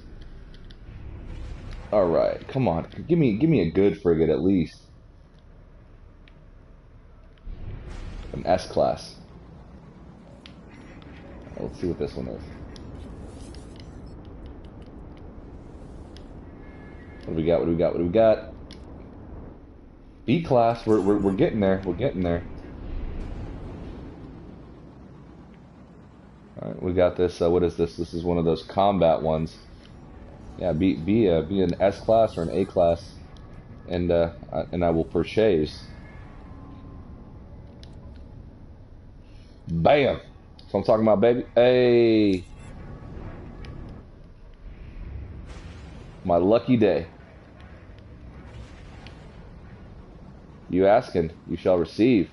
All right, come on, give me a good frigate at least. An S class. Let's see what this one is. What do we got? What do we got? What do we got? B class. We're getting there. We're getting there. All right, we got this. What is this? This is one of those combat ones. Yeah, be an S class or an A class, and I will purchase. Bam! So I'm talking about, baby. Hey, my lucky day. You asking, you shall receive.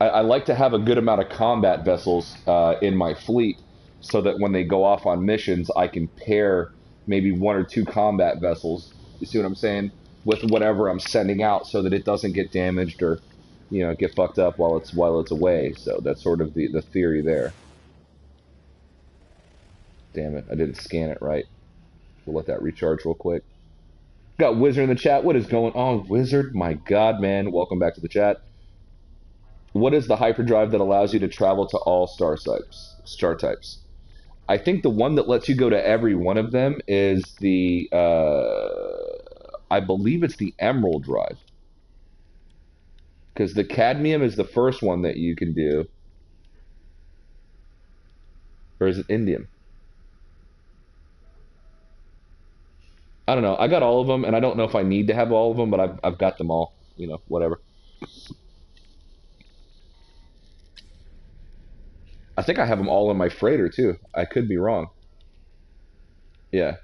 I like to have a good amount of combat vessels in my fleet, so that when they go off on missions, I can pair maybe one or two combat vessels. You see what I'm saying? With whatever I'm sending out, so that it doesn't get damaged or, get fucked up while it's away. So that's sort of the theory there. Damn it, I didn't scan it right. We'll let that recharge real quick. Got Wizard in the chat. What is going on, Wizard? My God, man. Welcome back to the chat. What is the hyperdrive that allows you to travel to all star types? I think the one that lets you go to every one of them is I believe it's the Emerald Drive. Because the cadmium is the first one that you can do, or is it indium? I don't know. I got all of them, and I don't know if I need to have all of them, but I've got them all. You know, whatever. I think I have them all in my freighter too. I could be wrong. Yeah.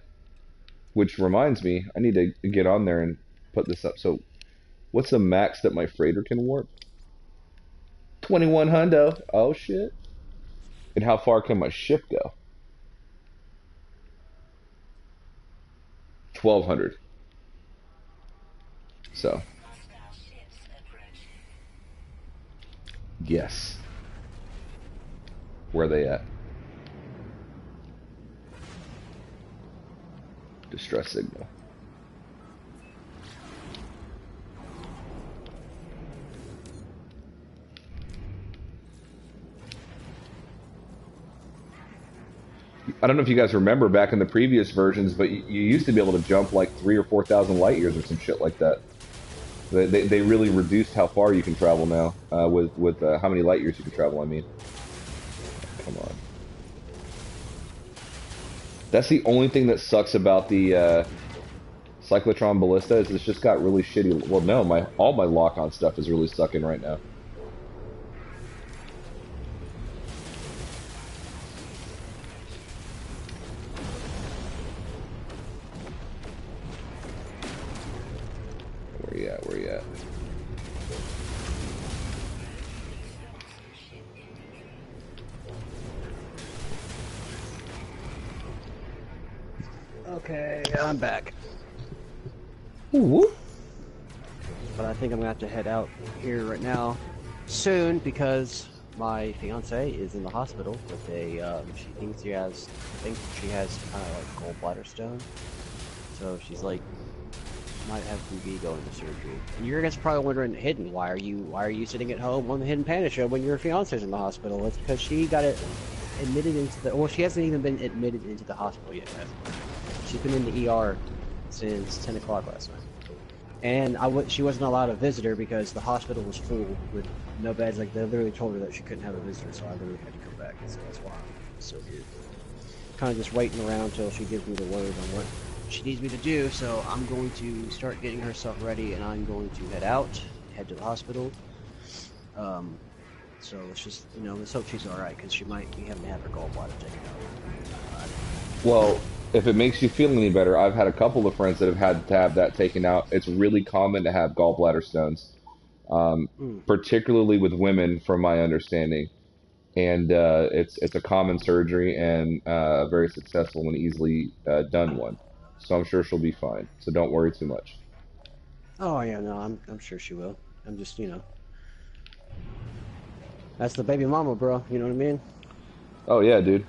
Which reminds me, I need to get on there and put this up. So, what's the max that my freighter can warp? 21 hundo. Oh shit. And how far can my ship go? 1200. So, yes. Where are they at? Distress signal. I don't know if you guys remember back in the previous versions, but you used to be able to jump like 3 or 4,000 light years or some shit like that. They really reduced how far you can travel now with how many light years you can travel. I mean, come on. That's the only thing that sucks about the Cyclotron Ballista is it's just got really shitty. Well, no, all my lock-on stuff is really sucking right now. Where you at? Where you at? Okay, I'm back. Ooh. But I think I'm gonna have to head out here right now soon because my fiance is in the hospital with a she thinks she has kind of like gallbladder stone. So she's like might have to be going to surgery. And you're guys probably wondering, Hidden, why are you sitting at home on the Hidden Panda show when your fiance's in the hospital? It's because she got it admitted into the she hasn't even been admitted into the hospital yet. She's been in the ER since 10 o'clock last night. And she wasn't allowed a visitor because the hospital was full with no beds. Like, they literally told her that she couldn't have a visitor, so I literally had to come back. So that's why I'm so good. Kind of just waiting around until she gives me the word on what she needs me to do. So I'm going to start getting her stuff ready, and I'm going to head to the hospital. So let's just, let's hope she's alright, because she might be having to have her gallbladder taken out. Well, if it makes you feel any better, I've had a couple of friends that have had to have that taken out. It's really common to have gallbladder stones, particularly with women, from my understanding. And it's a common surgery and very successful and easily done one. So I'm sure she'll be fine. So don't worry too much. Oh yeah, no, I'm sure she will. I'm just, that's the baby mama, bro. You know what I mean? Oh yeah, dude.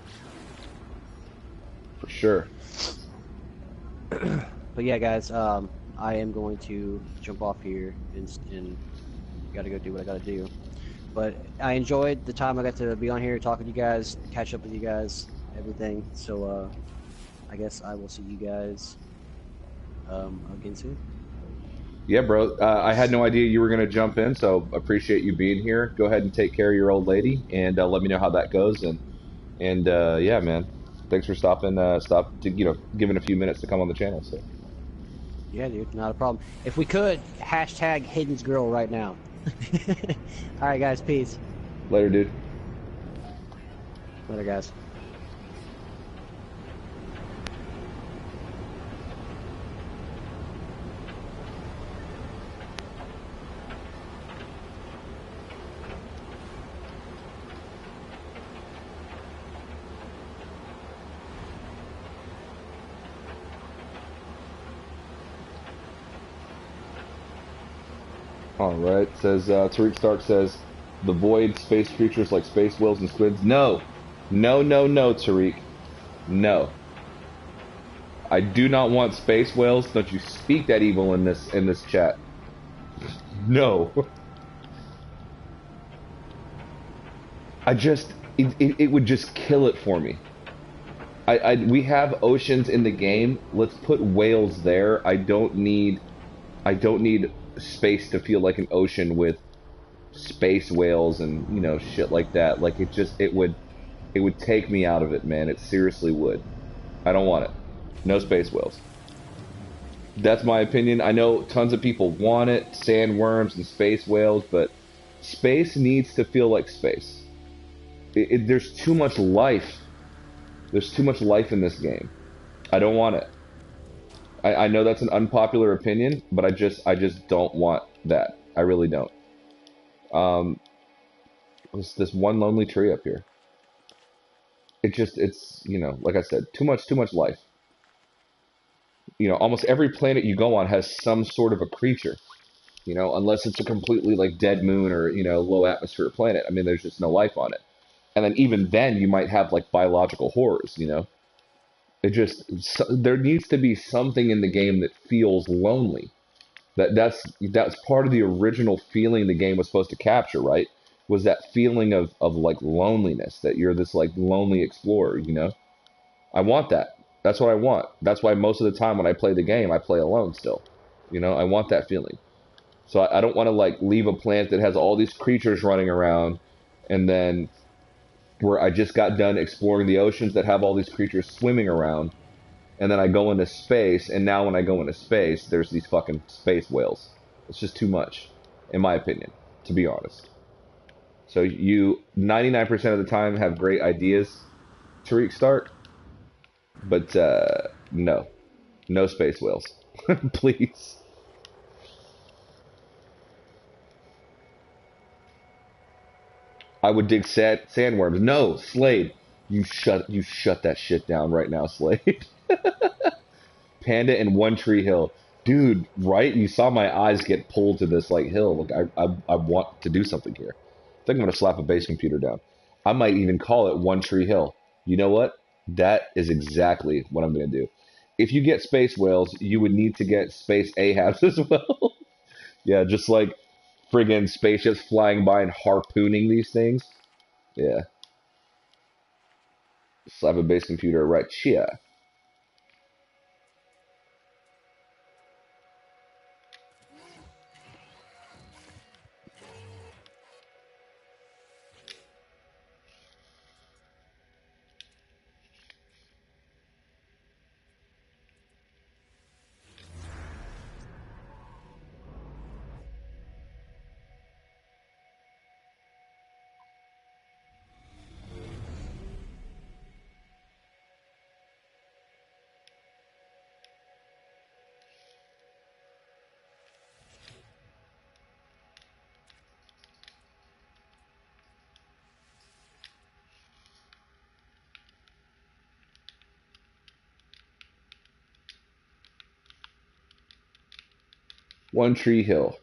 For sure. But yeah, guys, I am going to jump off here and gotta go do what I gotta do. But I enjoyed the time I got to be on here, talking to you guys, catch up with you guys, everything. So I guess I will see you guys again soon. Yeah, bro. I had no idea you were going to jump in, so appreciate you being here. Go ahead and take care of your old lady, and let me know how that goes. And yeah, man. Thanks for giving a few minutes to come on the channel. So. Yeah, dude, not a problem. If we could, hashtag Hidden's Girl right now. All right, guys, peace. Later, dude. Later, guys. All right. Says Tariq Stark says the void space creatures like space whales and squids. No, no, no, no, Tariq. No. I do not want space whales. Don't you speak that evil in this chat. No. It would just kill it for me. We have oceans in the game. Let's put whales there. I don't need space to feel like an ocean with space whales and shit like that. Like it would take me out of it, man. It seriously would. I don't want it. No space whales. That's my opinion. I know tons of people want it, sandworms and space whales, but space needs to feel like space. There's too much life. There's too much life in this game. I don't want it. I know that's an unpopular opinion, but I just don't want that. I really don't. Um, this one lonely tree up here. It's like I said, too much life. Almost every planet you go on has some sort of a creature. Unless it's a completely like dead moon or low atmosphere planet. I mean, there's just no life on it. And then even then, you might have like biological horrors. There needs to be something in the game that feels lonely. That's part of the original feeling the game was supposed to capture, right? Was that feeling of like loneliness, that you're this like lonely explorer. I want that. That's what I want. That's why most of the time when I play the game, I play alone still. I want that feeling. So I don't want to like leave a planet that has all these creatures running around, and then where I just got done exploring the oceans that have all these creatures swimming around, and then I go into space, and now when I go into space, there's these fucking space whales. It's just too much, in my opinion, to be honest. So you 99% of the time have great ideas, Tariq Stark, but no, no space whales, please. I would dig sandworms. No, Slade, you shut that shit down right now, Slade. Panda and One Tree Hill. Dude, right? You saw my eyes get pulled to this like hill. Like I want to do something here. I think I'm gonna slap a base computer down. I might even call it One Tree Hill. You know what? That is exactly what I'm gonna do. If you get space whales, you would need to get space Ahabs as well. Yeah, just like friggin' spaceships flying by and harpooning these things. Yeah, slap a base computer right here. One Tree Hill.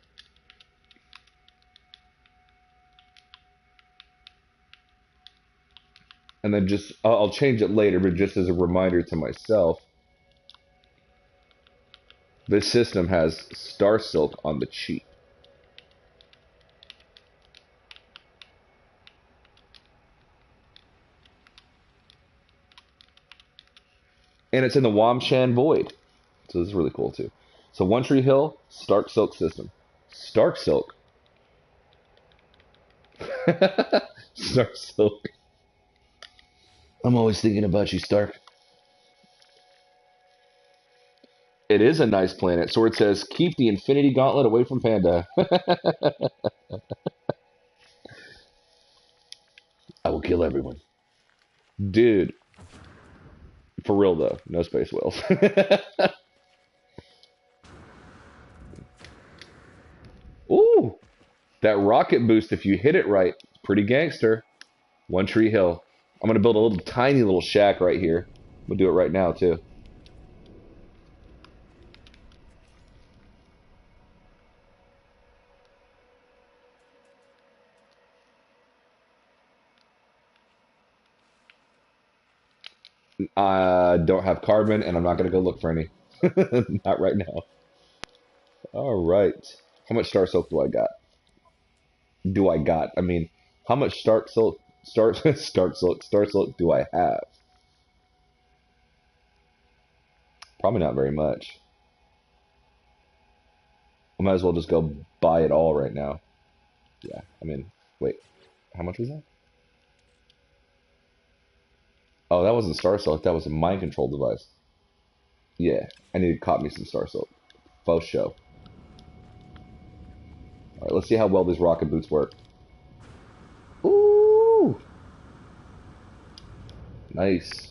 And then just I'll change it later, but just as a reminder to myself, this system has Star Silk on the cheap, and it's in the Wamshan Void, so this is really cool too. So One Tree Hill, Stark Silk system, Stark Silk, Stark Silk. I'm always thinking about you, Stark. It is a nice planet. Sword says, keep the Infinity Gauntlet away from Panda. I will kill everyone. Dude, for real though, no space whales. Ooh, that rocket boost, if you hit it right, pretty gangster. One Tree Hill. I'm gonna build a little tiny little shack right here. I'm gonna do it right now too. I don't have carbon, and I'm not gonna go look for any. Not right now. All right. How much star silk do I got? Do I got? I mean, how much star silk do I have? Probably not very much. I might as well just go buy it all right now. Yeah, I mean, wait, how much was that? Oh, that wasn't Star Silk. That was a mind control device. Yeah, I need to cop me some Star Silk. Faux show. All right, let's see how well these rocket boots work. Ooh, nice.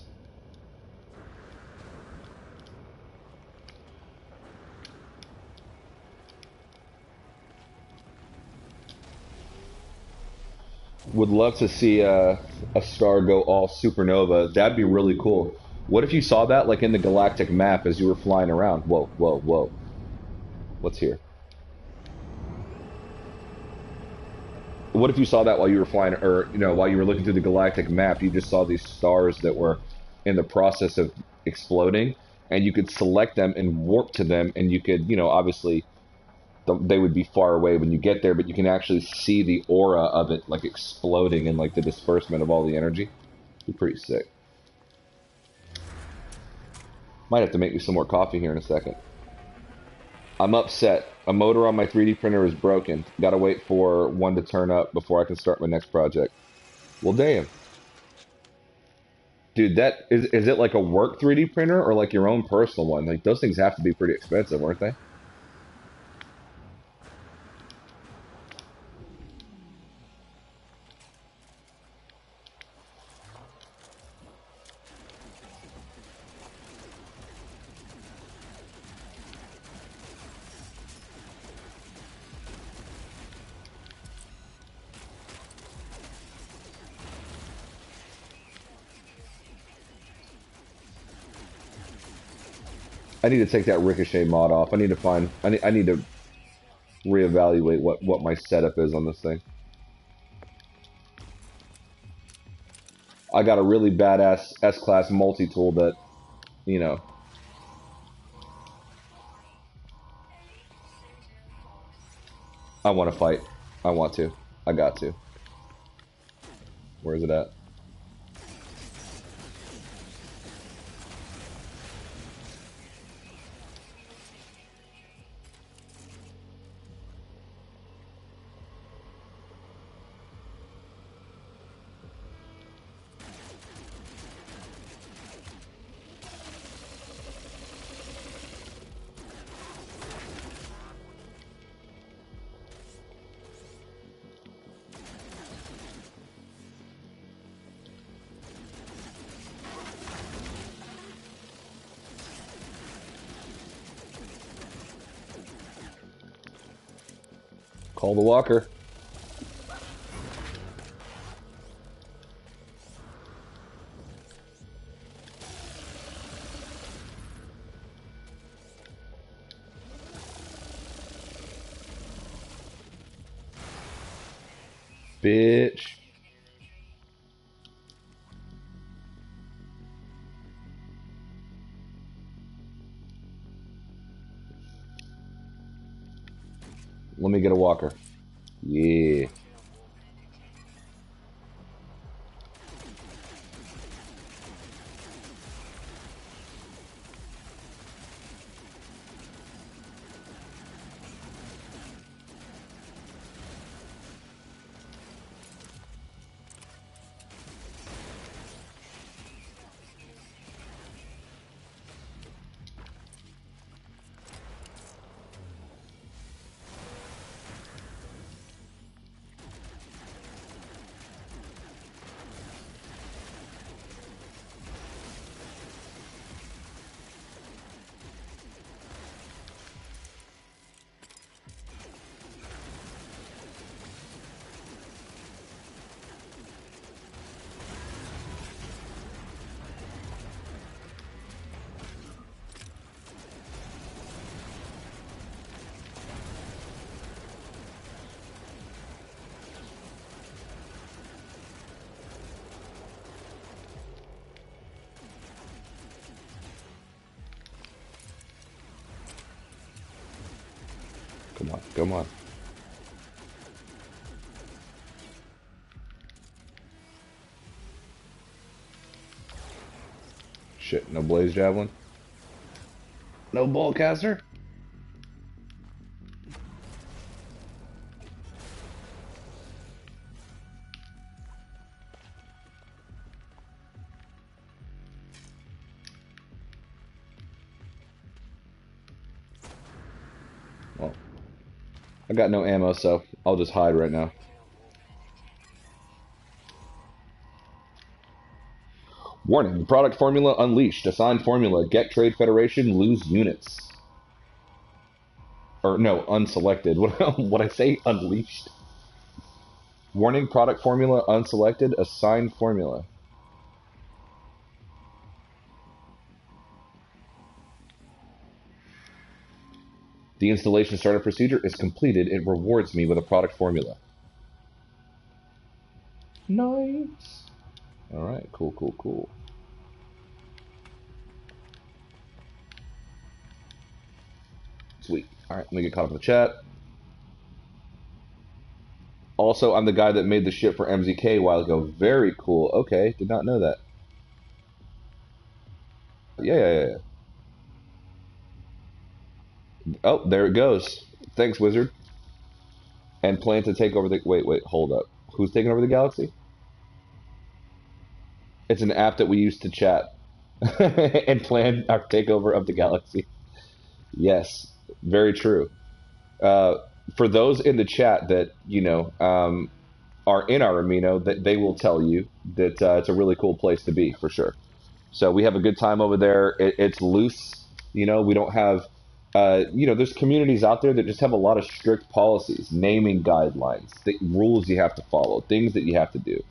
Would love to see a star go all supernova. That'd be really cool. What if you saw that like in the galactic map as you were flying around? Whoa, whoa, whoa. What's here? What if you saw that while you were flying, or while you were looking through the galactic map, you just saw these stars that were in the process of exploding, and you could select them and warp to them, and you could, obviously they would be far away when you get there, but you can actually see the aura of it like exploding and like the disbursement of all the energy. It'd be pretty sick. Might have to make me some more coffee here in a second. I'm upset. A motor on my 3D printer is broken. Gotta wait for one to turn up before I can start my next project. Well, damn. Dude, that is it like a work 3D printer or like your own personal one? Like those things have to be pretty expensive, aren't they? I need to take that ricochet mod off. I need to reevaluate what my setup is on this thing. I got a really badass S-class multi-tool that, you know, I want to fight. I want to. I got to. Where is it at? Call the walker. Bitch. Let me get a walker. Yeah. Come on. Come on. Shit. No blaze javelin. No ballcaster. I got no ammo, so I'll just hide right now. Warning, product formula unleashed. Assigned formula, get trade federation, lose units. Or no, unselected. What I say? Unleashed. Warning, product formula unselected, assigned formula. The installation startup procedure is completed. It rewards me with a product formula. Nice. Alright, cool, cool, cool. Sweet. Alright, let me get caught up in the chat. Also, I'm the guy that made the ship for MZK a while ago. Very cool. Okay, did not know that. Yeah. Oh, there it goes. Thanks, Wizard. And plan to take over the... Wait, hold up. Who's taking over the galaxy? It's an app that we use to chat. And plan our takeover of the galaxy. Yes, very true. Uh, for those in the chat that, are in our amino, that they will tell you that it's a really cool place to be, for sure. So we have a good time over there. It's loose. We don't have, there's communities out there that just have a lot of strict policies, naming guidelines, rules you have to follow, things that you have to do.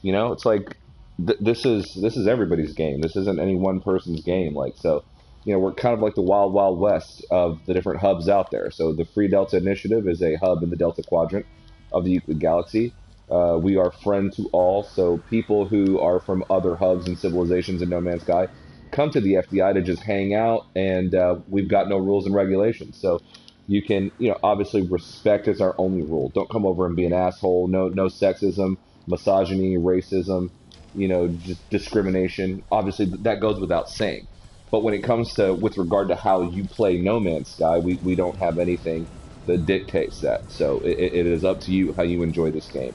It's like this is everybody's game. This isn't any one person's game. Like so, we're kind of like the wild wild west of the different hubs out there. So the Free Delta Initiative is a hub in the Delta Quadrant of the Euclid Galaxy. We are friend to all, so people who are from other hubs and civilizations in No Man's Sky come to the FDI to just hang out, and we've got no rules and regulations. So you can, obviously respect is our only rule. Don't come over and be an asshole. No sexism, misogyny, racism, just discrimination. Obviously, that goes without saying. But when it comes to, with regard to how you play No Man's Sky, we don't have anything that dictates that. So it is up to you how you enjoy this game.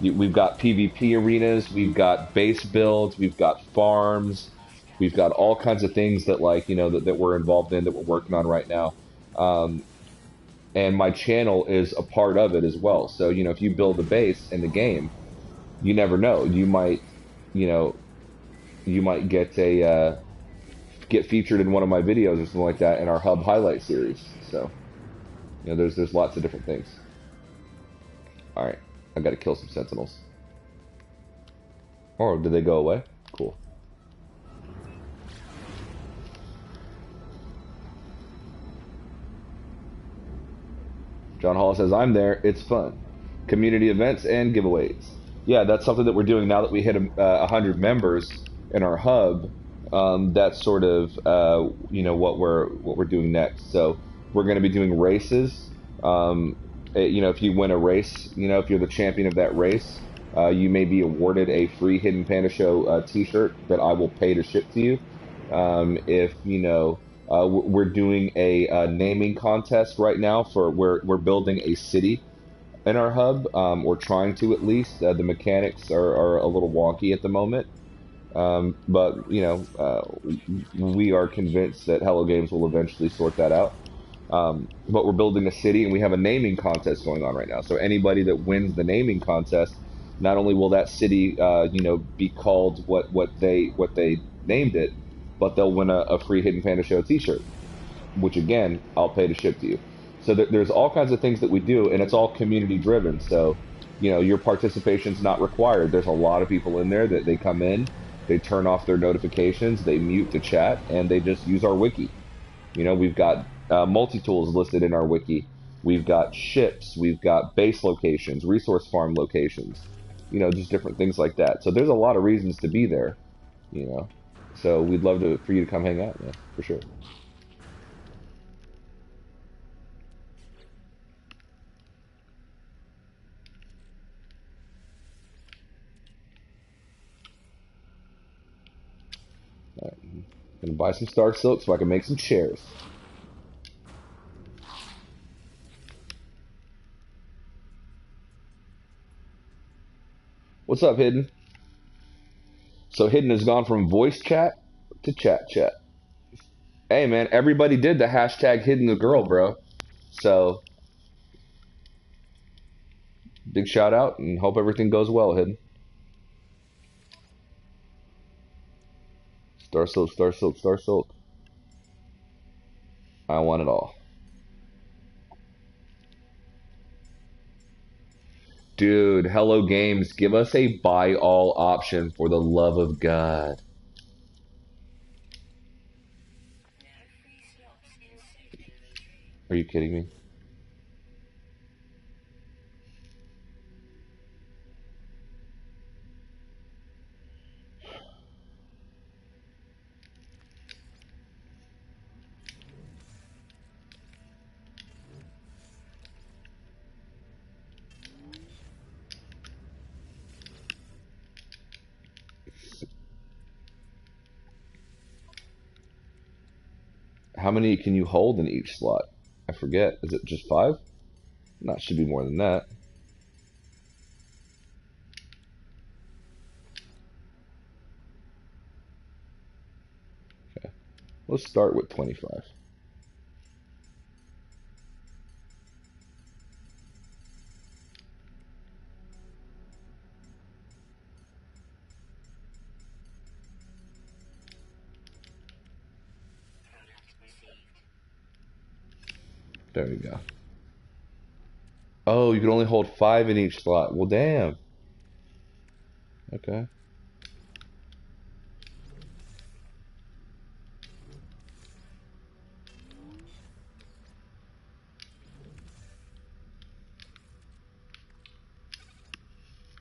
We've got PvP arenas, we've got base builds, we've got farms, we've got all kinds of things that that we're involved in, that we're working on right now. And my channel is a part of it as well. So, if you build a base in the game, you never know. You might, get featured in one of my videos or something like that in our hub highlight series. So, there's lots of different things. All right, I got to kill some sentinels. Oh, did they go away? Cool. John Hall says, I'm there. It's fun. Community events and giveaways. Yeah, that's something that we're doing now that we hit 100 members in our hub. That's sort of what we're doing next. So we're going to be doing races. If you win a race, if you're the champion of that race, you may be awarded a free Hidden Panda Show T-shirt that I will pay to ship to you. If we're doing a naming contest right now for we're building a city in our hub, or trying to at least. The mechanics are a little wonky at the moment, but we are convinced that Hello Games will eventually sort that out. But we're building a city, and we have a naming contest going on right now. So anybody that wins the naming contest, not only will that city, be called what they named it, but they'll win a free Hidden Panda Show T-shirt, which again I'll pay to ship to you. So there's all kinds of things that we do, and it's all community driven. So your participation's not required. There's a lot of people in there that they come in, they turn off their notifications, they mute the chat, and they just use our wiki. We've got multi-tools listed in our wiki. We've got ships, we've got base locations, resource farm locations, just different things like that. So there's a lot of reasons to be there, So we'd love for you to come hang out, yeah, for sure. All right. I'm gonna buy some Star Silk so I can make some chairs. What's up, Hidden? So Hidden has gone from voice chat to chat chat. Hey man, everybody did the hashtag Hidden the Girl, bro. So Big shout out and hope everything goes well, Hidden. Star Silk, Star Silk, Star Silk. I want it all. Dude, Hello Games, give us a buy all option for the love of God. Are you kidding me? How many can you hold in each slot? I forget. Is it just 5? No, it should be more than that. Okay. Let's start with 25. There we go. Oh, you can only hold 5 in each slot. Well, damn. Okay.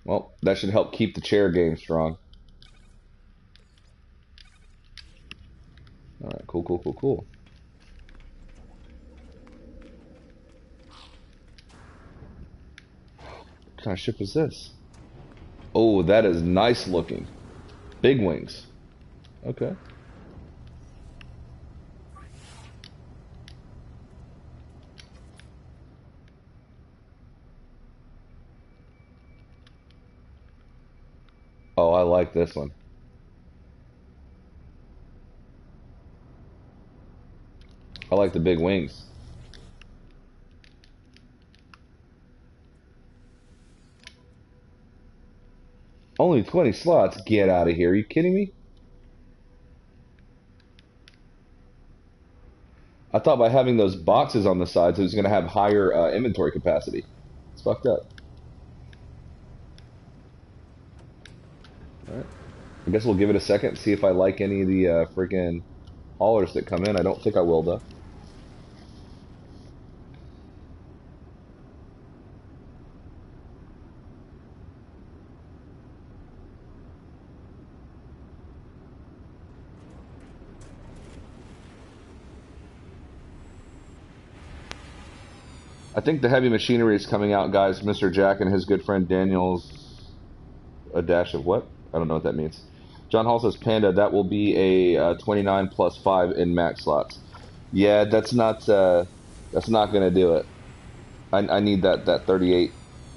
Well, that should help keep the chair game strong. Alright, cool, cool, cool, cool. What kind of ship is this? Oh, that is nice looking. Big wings. Okay. Oh, I like this one. I like the big wings. Only 20 slots? Get out of here. Are you kidding me? I thought by having those boxes on the sides, it was going to have higher inventory capacity. It's fucked up. Alright. I guess we'll give it a second, see if I like any of the freaking haulers that come in. I don't think I will, though. I think the heavy machinery is coming out, guys. Mr. Jack and his good friend Daniel's a dash of what? I don't know what that means. John Hall says Panda. That will be a 29 plus 5 in max slots. Yeah, that's not gonna do it. I need that 38.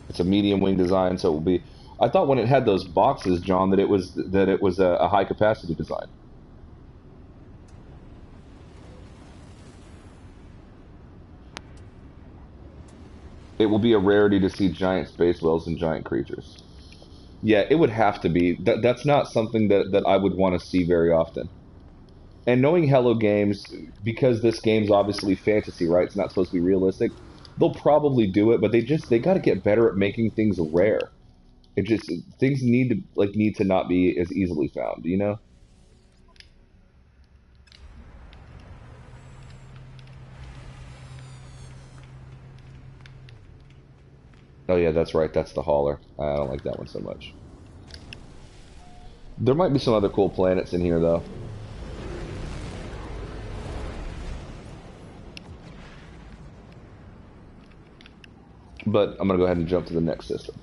It's a medium wing design, so it will be. I thought when it had those boxes, John, that it was a high capacity design. It will be a rarity to see giant space whales and giant creatures. Yeah, it would have to be. That's not something that I would want to see very often. And knowing Hello Games, because this game's obviously fantasy, right? It's not supposed to be realistic. They'll probably do it, but they got to get better at making things rare. It just things need to not be as easily found, you know? Oh yeah, that's right. That's the hauler. I don't like that one so much. There might be some other cool planets in here though. But I'm gonna go ahead and jump to the next system.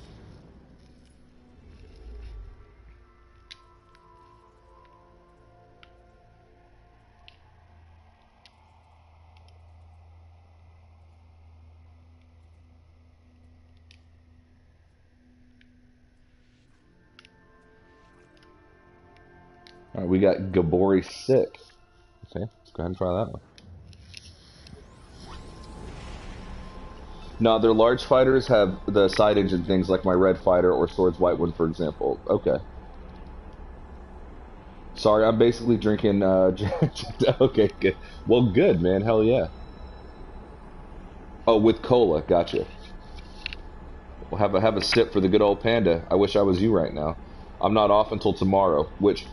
All right, we got Gabori Sick. Okay, let's go ahead and try that one. No, their large fighters have the side engine things like my red fighter or Swords White one, for example. Okay. Sorry, I'm basically drinking. Okay, good. Well, good, man. Hell yeah. Oh, with cola. Gotcha. We'll have a sip for the good old Panda. I wish I was you right now. I'm not off until tomorrow, which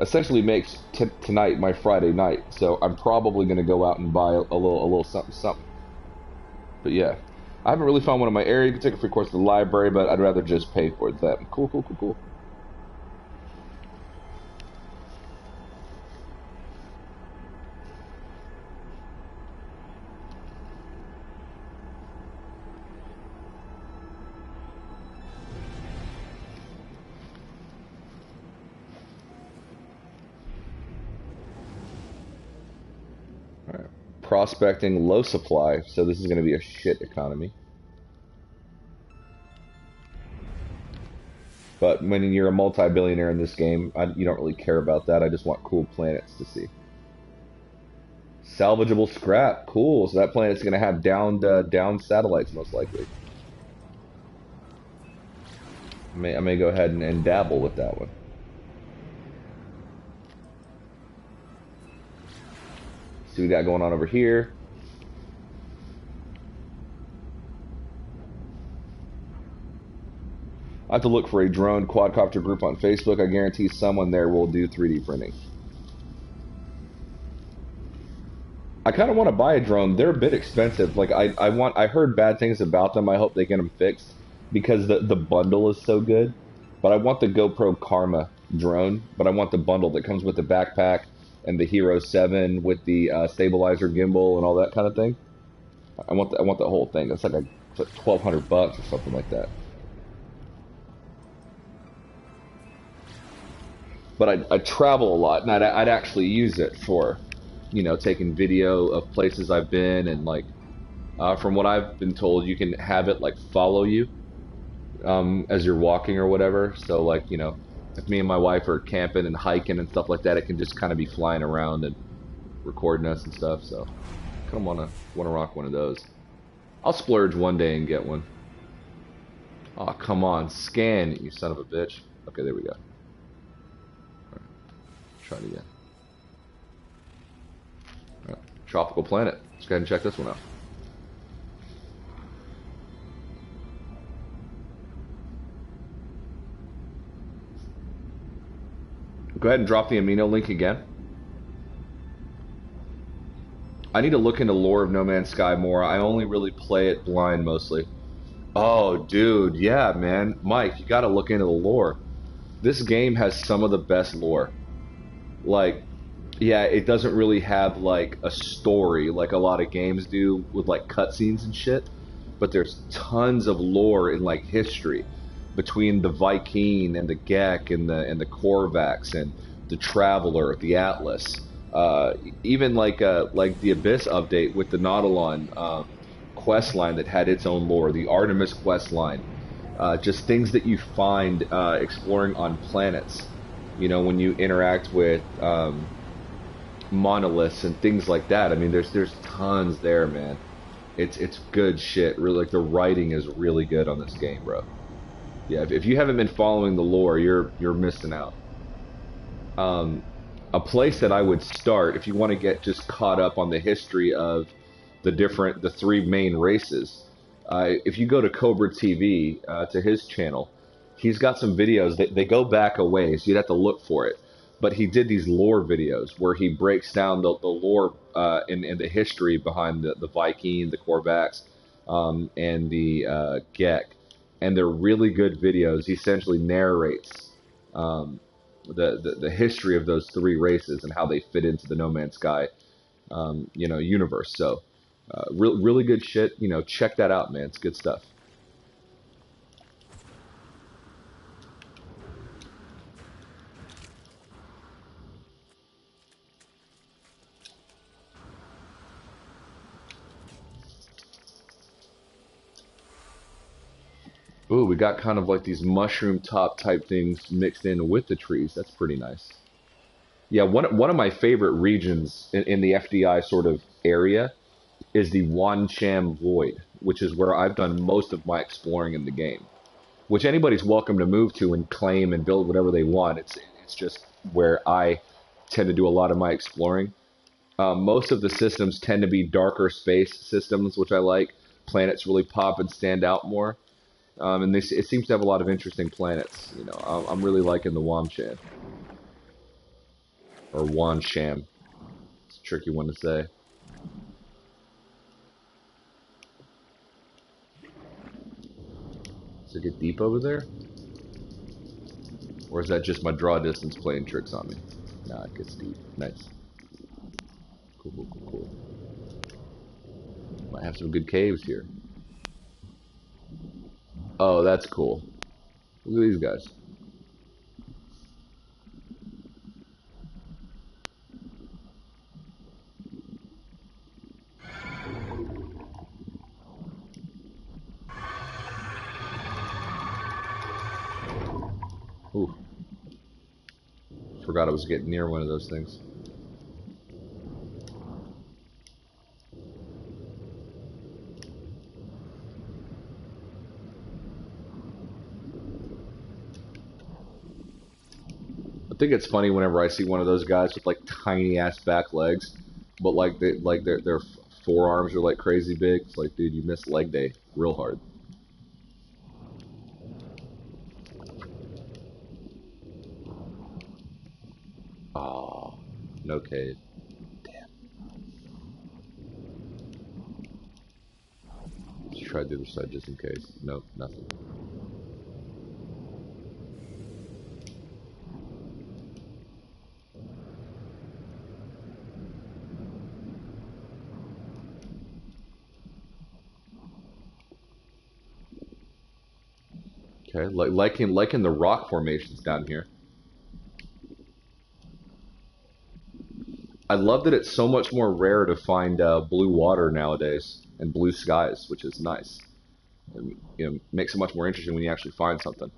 essentially makes tonight my Friday night. So I'm probably gonna go out and buy a little something something. But yeah, I haven't really found one in my area. You can take a free course at the library, but I'd rather just pay for it. That cool, cool, cool, cool. All right. Prospecting low supply, so this is going to be a shit economy. But when you're a multi-billionaire in this game, you don't really care about that. I just want cool planets to see. Salvageable scrap, cool. So that planet's going to have downed satellites most likely. I may go ahead and dabble with that one. See what we got going on over here. I have to look for a drone quadcopter group on Facebook. I guarantee someone there will do 3D printing. I kind of want to buy a drone. They're a bit expensive. Like I heard bad things about them. I hope they get them fixed because the bundle is so good. But I want the GoPro Karma drone. But I want the bundle that comes with the backpack and the Hero 7 with the stabilizer gimbal and all that kind of thing. I want the whole thing. It's like $1,200 or something like that. But I travel a lot, and I'd actually use it for, taking video of places I've been, and like, from what I've been told, you can have it like follow you, as you're walking or whatever. So like, if me and my wife are camping and hiking and stuff like that, it can just kind of be flying around and recording us and stuff. So, kind of wanna rock one of those. I'll splurge one day and get one. Oh, come on, scan, you son of a bitch. Okay, there we go. Try it again. All right. Tropical planet. Let's go ahead and check this one out. Go ahead and drop the amino link again. I need to look into lore of No Man's Sky more. I only really play it blind mostly. Oh, dude, yeah, man. Mike, you gotta look into the lore. This game has some of the best lore. Like, yeah, it doesn't really have like a story like a lot of games do with like cutscenes and shit, but there's tons of lore in like history between the Viking and the Gek and the Korvax and the Traveler, the Atlas, even like the Abyss update with the Nautilon quest line that had its own lore, the Artemis quest line, just things that you find exploring on planets. When you interact with monoliths and things like that. I mean, there's tons there, man. It's good shit. Really, like the writing is really good on this game, bro. Yeah, if you haven't been following the lore, you're missing out. A place that I would start if you want to get just caught up on the history of the three main races. If you go to Cobra TV, to his channel, he's got some videos that they go back a ways. You'd have to look for it. But he did these lore videos where he breaks down the lore and the history behind the Viking, the Korvax, and the Gek. And they're really good videos. He essentially narrates the history of those three races and how they fit into the No Man's Sky universe. So really good shit. Check that out, man. It's good stuff. Ooh, we got kind of like these mushroom top type things mixed in with the trees. That's pretty nice. Yeah, one of my favorite regions in the FDI sort of area is the Wancham Void, which is where I've done most of my exploring in the game. Which anybody's welcome to move to and claim and build whatever they want. It's just where I tend to do a lot of my exploring. Most of the systems tend to be darker space systems, which I like. Planets really pop and stand out more, and it seems to have a lot of interesting planets. You know, I'm really liking the Wamshan or Wansham. It's a tricky one to say. Does it get deep over there? Or is that just my draw distance playing tricks on me? Nah, it gets deep. Nice. Cool, cool, cool, cool. Might have some good caves here. Oh, that's cool. Look at these guys. Ooh. Forgot I was getting near one of those things. I think it's funny whenever I see one of those guys with like tiny ass back legs, but like their forearms are like crazy big. It's like, dude, you missed leg day real hard. Oh, no cave. Damn. Let's try the other side just in case. Nope, nothing. Okay, like in the rock formations down here. I love that it's so much more rare to find blue water nowadays and blue skies, which is nice. You know, makes it much more interesting when you actually find something.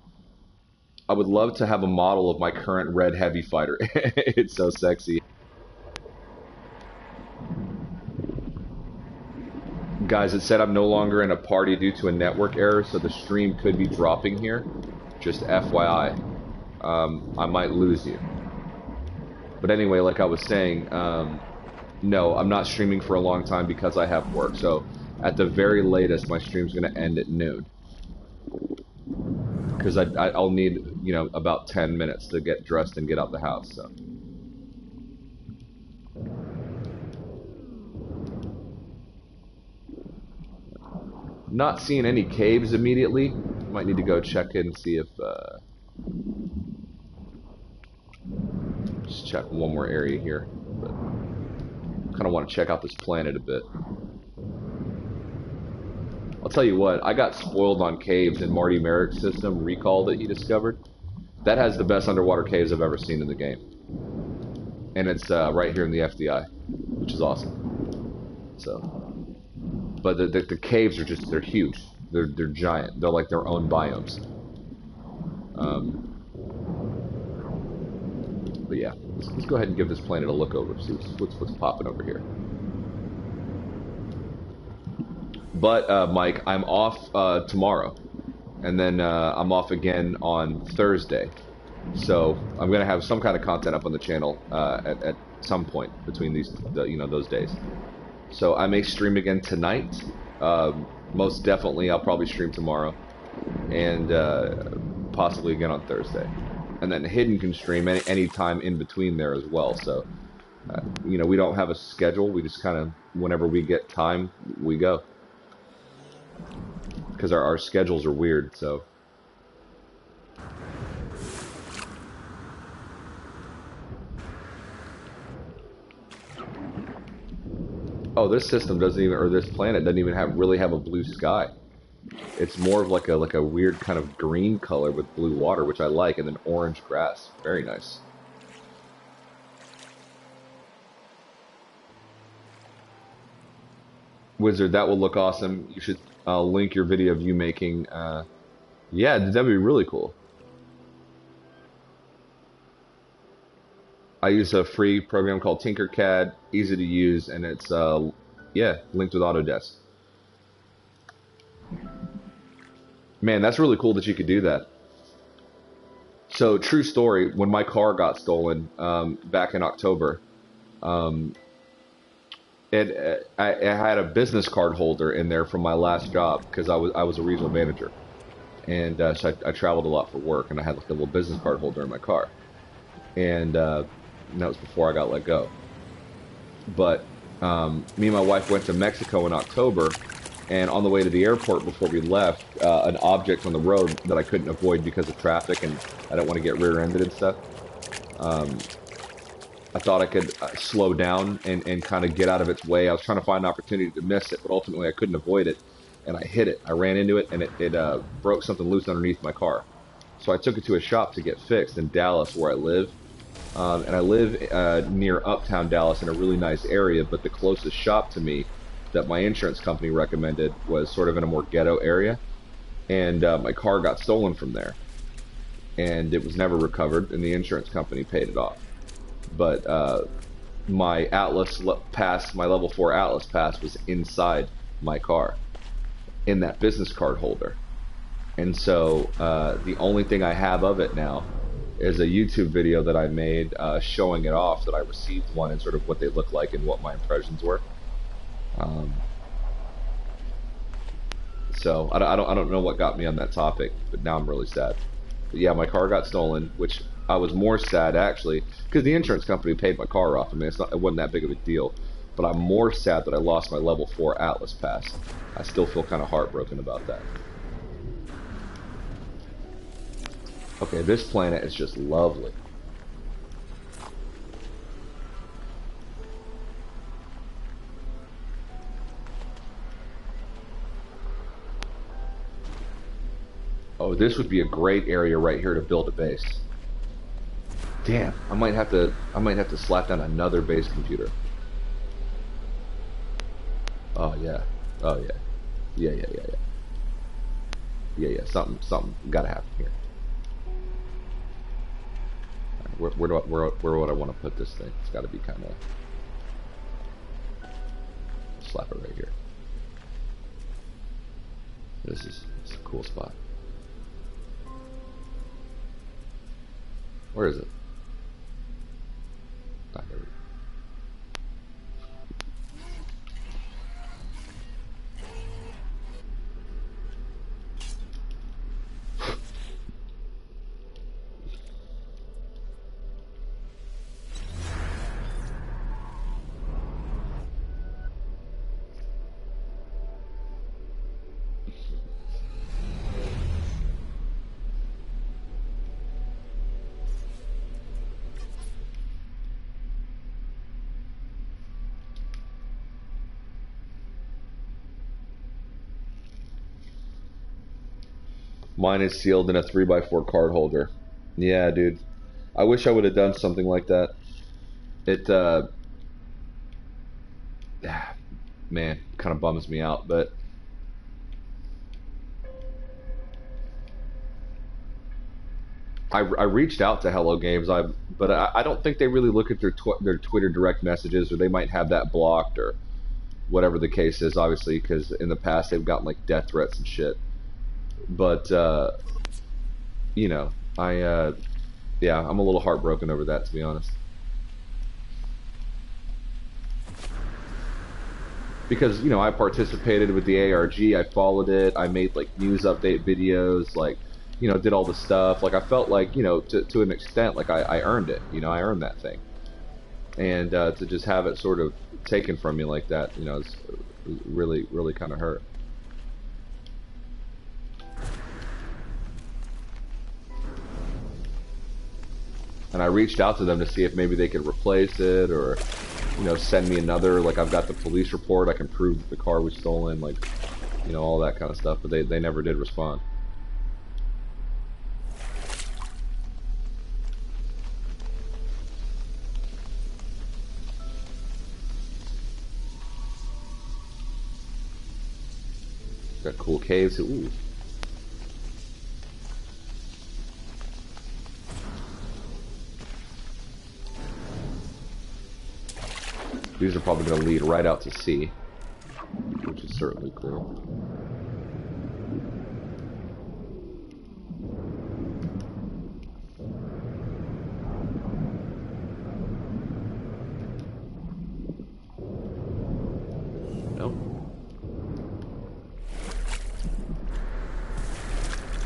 I would love to have a model of my current red heavy fighter. It's so sexy. Guys, it said I'm no longer in a party due to a network error, so the stream could be dropping here. Just FYI. I might lose you. But anyway, like I was saying, no, I'm not streaming for a long time because I have work. So at the very latest, my stream's going to end at noon. Because I'll need, you know, about 10 minutes to get dressed and get out the house. So. Not seeing any caves immediately. Might need to go check in and see if, just check one more area here. But kind of want to check out this planet a bit. I'll tell you what, I got spoiled on caves in Marty Merrick's system, Recall, that he discovered. That has the best underwater caves I've ever seen in the game. And it's right here in the FDI, which is awesome. So, but the caves are just, they're huge. They're giant. They're like their own biomes. But yeah, let's go ahead and give this planet a look over, see what's popping over here. But Mike, I'm off tomorrow, and then I'm off again on Thursday. So I'm gonna have some kind of content up on the channel at some point between those days. So I may stream again tonight. Most definitely, I'll probably stream tomorrow, and possibly again on Thursday. And then Hidden can stream any time in between there as well. So you know, we don't have a schedule. We just kind of, whenever we get time, we go. Because our schedules are weird, so. Oh, this system doesn't even, or this planet doesn't even really have a blue sky. It's more of like a weird kind of green color with blue water, which I like, and then orange grass. Very nice. Wizard, that will look awesome. You should link your video of you making. Yeah, that'd be really cool. I use a free program called Tinkercad, easy to use, and it's Yeah, linked with Autodesk. Man, that's really cool that you could do that. So, true story, when my car got stolen back in October, um, I had a business card holder in there from my last job because I was a regional manager, and so I traveled a lot for work, and I had like a little business card holder in my car, and that was before I got let go. But me and my wife went to Mexico in October, and on the way to the airport before we left, an object on the road that I couldn't avoid because of traffic, and I don't want to get rear-ended and stuff. Um, I thought I could slow down and kind of get out of its way. I was trying to find an opportunity to miss it, but ultimately I couldn't avoid it, and I hit it. I ran into it, and it broke something loose underneath my car. So I took it to a shop to get fixed in Dallas, where I live. And I live near Uptown Dallas in a really nice area, but the closest shop to me that my insurance company recommended was sort of in a more ghetto area, and my car got stolen from there, and it was never recovered, and the insurance company paid it off. But my pass, my level 4 Atlas pass, was inside my car in that business card holder, and so the only thing I have of it now is a YouTube video that I made showing it off, that I received one and sort of what they look like and what my impressions were. Um, so I don't know what got me on that topic, but now I'm really sad. But yeah, my car got stolen, which I was more sad actually because the insurance company paid my car off. I mean, it wasn't that big of a deal. But I'm more sad that I lost my level 4 Atlas pass. I still feel kind of heartbroken about that. Okay, this planet is just lovely. Oh, this would be a great area right here to build a base. Damn, I might have to slap down another base computer. Oh yeah. Oh yeah. Yeah, yeah, yeah, yeah. Yeah, yeah. Something gotta happen here. Where would I want to put this thing? It's got to be kind of slap it right here. It's a cool spot. Where is it? Ah, there we go. Mine is sealed in a 3x4 card holder. Yeah, dude. I wish I would have done something like that. It, man, kind of bums me out. But I reached out to Hello Games, but I don't think they really look at their Twitter direct messages, or they might have that blocked, or whatever the case is. Obviously, because in the past they've gotten like death threats and shit. But you know, yeah, I'm a little heartbroken over that, to be honest. Because I participated with the ARG, I followed it, I made like news update videos, like did all the stuff. Like I felt like to an extent like I earned it. I earned that thing, and to just have it sort of taken from me like that, is really kind of hurt. And I reached out to them to see if maybe they could replace it, or send me another, like I've got the police report, I can prove that the car was stolen, like all that kind of stuff, but they never did respond. Got cool caves. Ooh. These are probably going to lead right out to sea. which is certainly cool. Nope.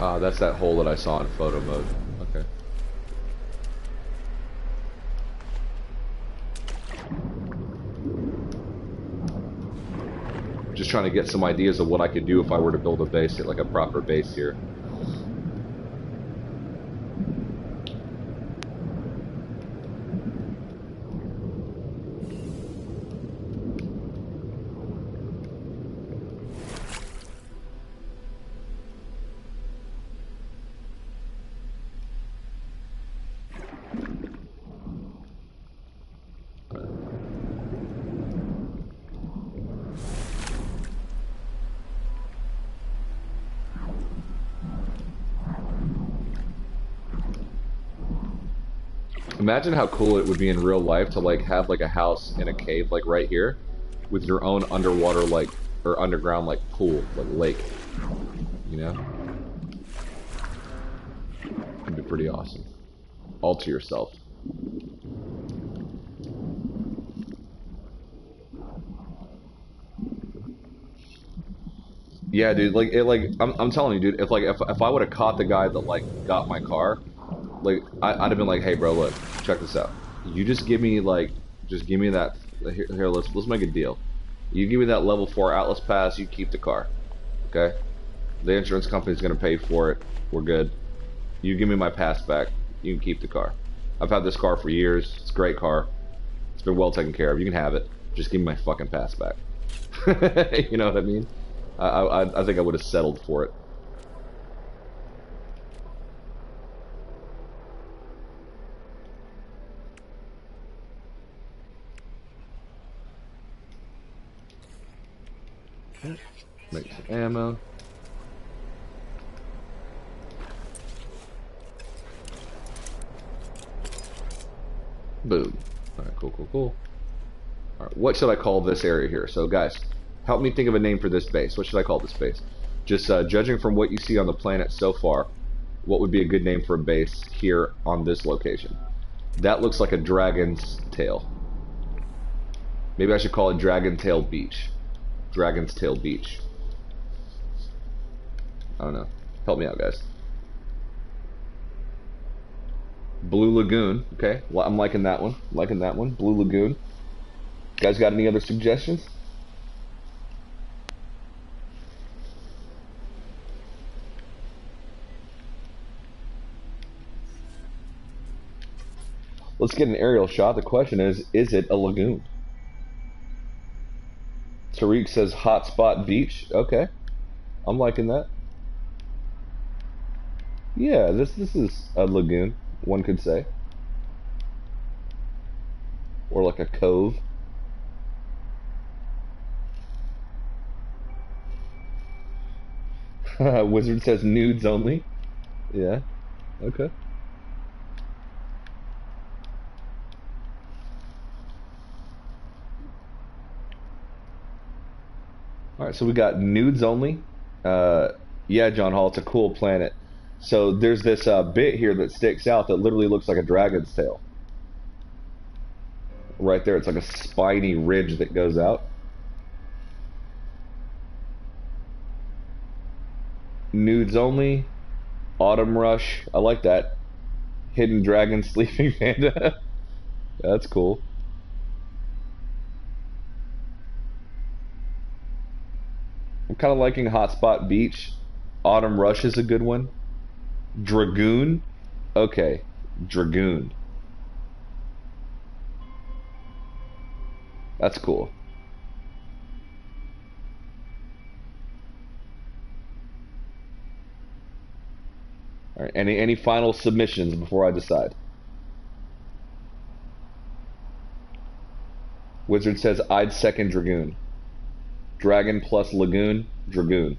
Ah, that's that hole that I saw in photo mode. Okay. Just trying to get some ideas of what I could do if I were to build a base, like a proper base here. Imagine how cool it would be in real life to like have like a house in a cave like right here with your own underwater like or underground like pool, like lake. You know? It'd be pretty awesome. All to yourself. Yeah, dude, like I'm telling you, dude, if I would have caught the guy that like got my car, like I'd have been like, hey bro, look, check this out. You just give me like just give me that here, let's make a deal. You give me that level 4 Atlas pass, you keep the car. Okay? The insurance company's gonna pay for it. We're good. You give me my pass back, you can keep the car. I've had this car for years, it's a great car. It's been well taken care of. You can have it. Just give me my fucking pass back. You know what I mean? I think I would have settled for it. Make some ammo. Boom. Alright, cool, cool, cool. Alright, what should I call this area here? So guys, help me think of a name for this base. What should I call this base? Just judging from what you see on the planet so far, what would be a good name for a base here on this location? That looks like a dragon's tail. Maybe I should call it Dragon Tail Beach. Dragon's Tail Beach. I don't know. Help me out, guys. Blue Lagoon. Okay, well, I'm liking that one. Liking that one. Blue Lagoon. Guys got any other suggestions? Let's get an aerial shot. The question is it a lagoon? Tariq says hotspot beach. Okay, I'm liking that. Yeah, this is a lagoon, one could say, or like a cove. Wizard says nudes only. Yeah. Okay. All right, so we got nudes only. Yeah, John Hall, it's a cool planet. So there's this bit here that sticks out that literally looks like a dragon's tail. Right there, it's like a spiny ridge that goes out. Nudes only. Autumn Rush. I like that. Hidden Dragon Sleeping Panda. That's cool. I'm kind of liking Hotspot Beach. Autumn Rush is a good one. Dragoon. Okay. Dragoon. That's cool. All right. Any final submissions before I decide? Wizard says I'd second Dragoon. Dragon plus Lagoon. Dragoon.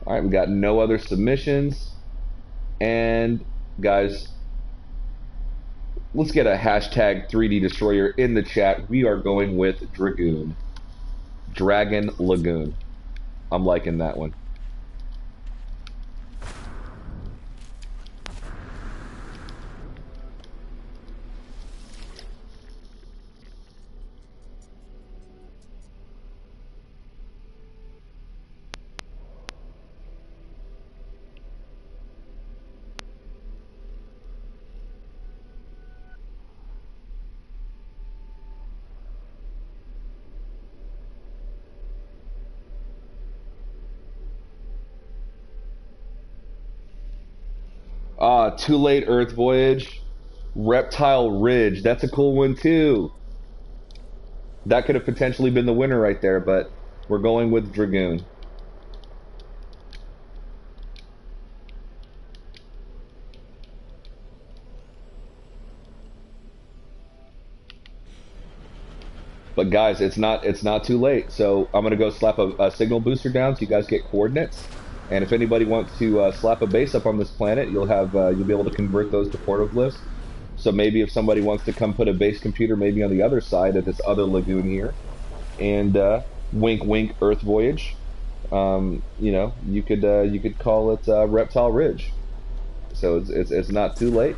All right, we got no other submissions, and Guys, let's get a hashtag 3D Destroyer in the chat. We are going with Dragoon. Dragon Lagoon. I'm liking that one. Too Late Earth Voyage. Reptile Ridge. That's a cool one too. That could have potentially been the winner right there, but we're going with Dragoon. But guys, it's not too late. So I'm gonna go slap a signal booster down so you guys get coordinates. And if anybody wants to slap a base up on this planet, you'll be able to convert those to portoglyphs. So maybe if somebody wants to come put a base computer maybe on the other side of this other lagoon here, and wink wink Earth Voyage, you could call it Reptile Ridge. So it's not too late.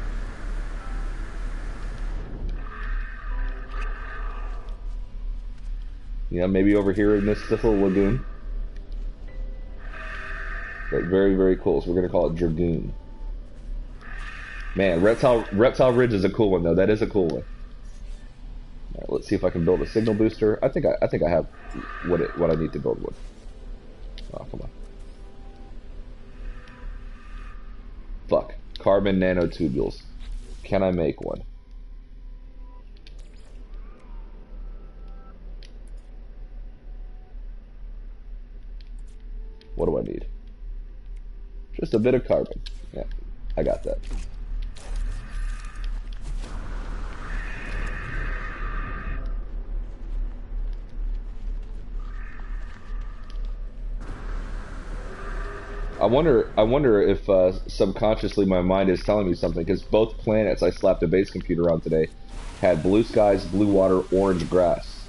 Maybe over here in this little lagoon. But very, very cool. So we're going to call it Dragoon. Man, Reptile Ridge is a cool one, though. That is a cool one. All right, let's see if I can build a signal booster. I think I have what I need to build one. Oh, come on. Fuck. Carbon nanotubules. Can I make one? What do I need? Just a bit of carbon. Yeah, I got that. I wonder if subconsciously my mind is telling me something, because both planets I slapped a base computer on today had blue skies, blue water, orange grass.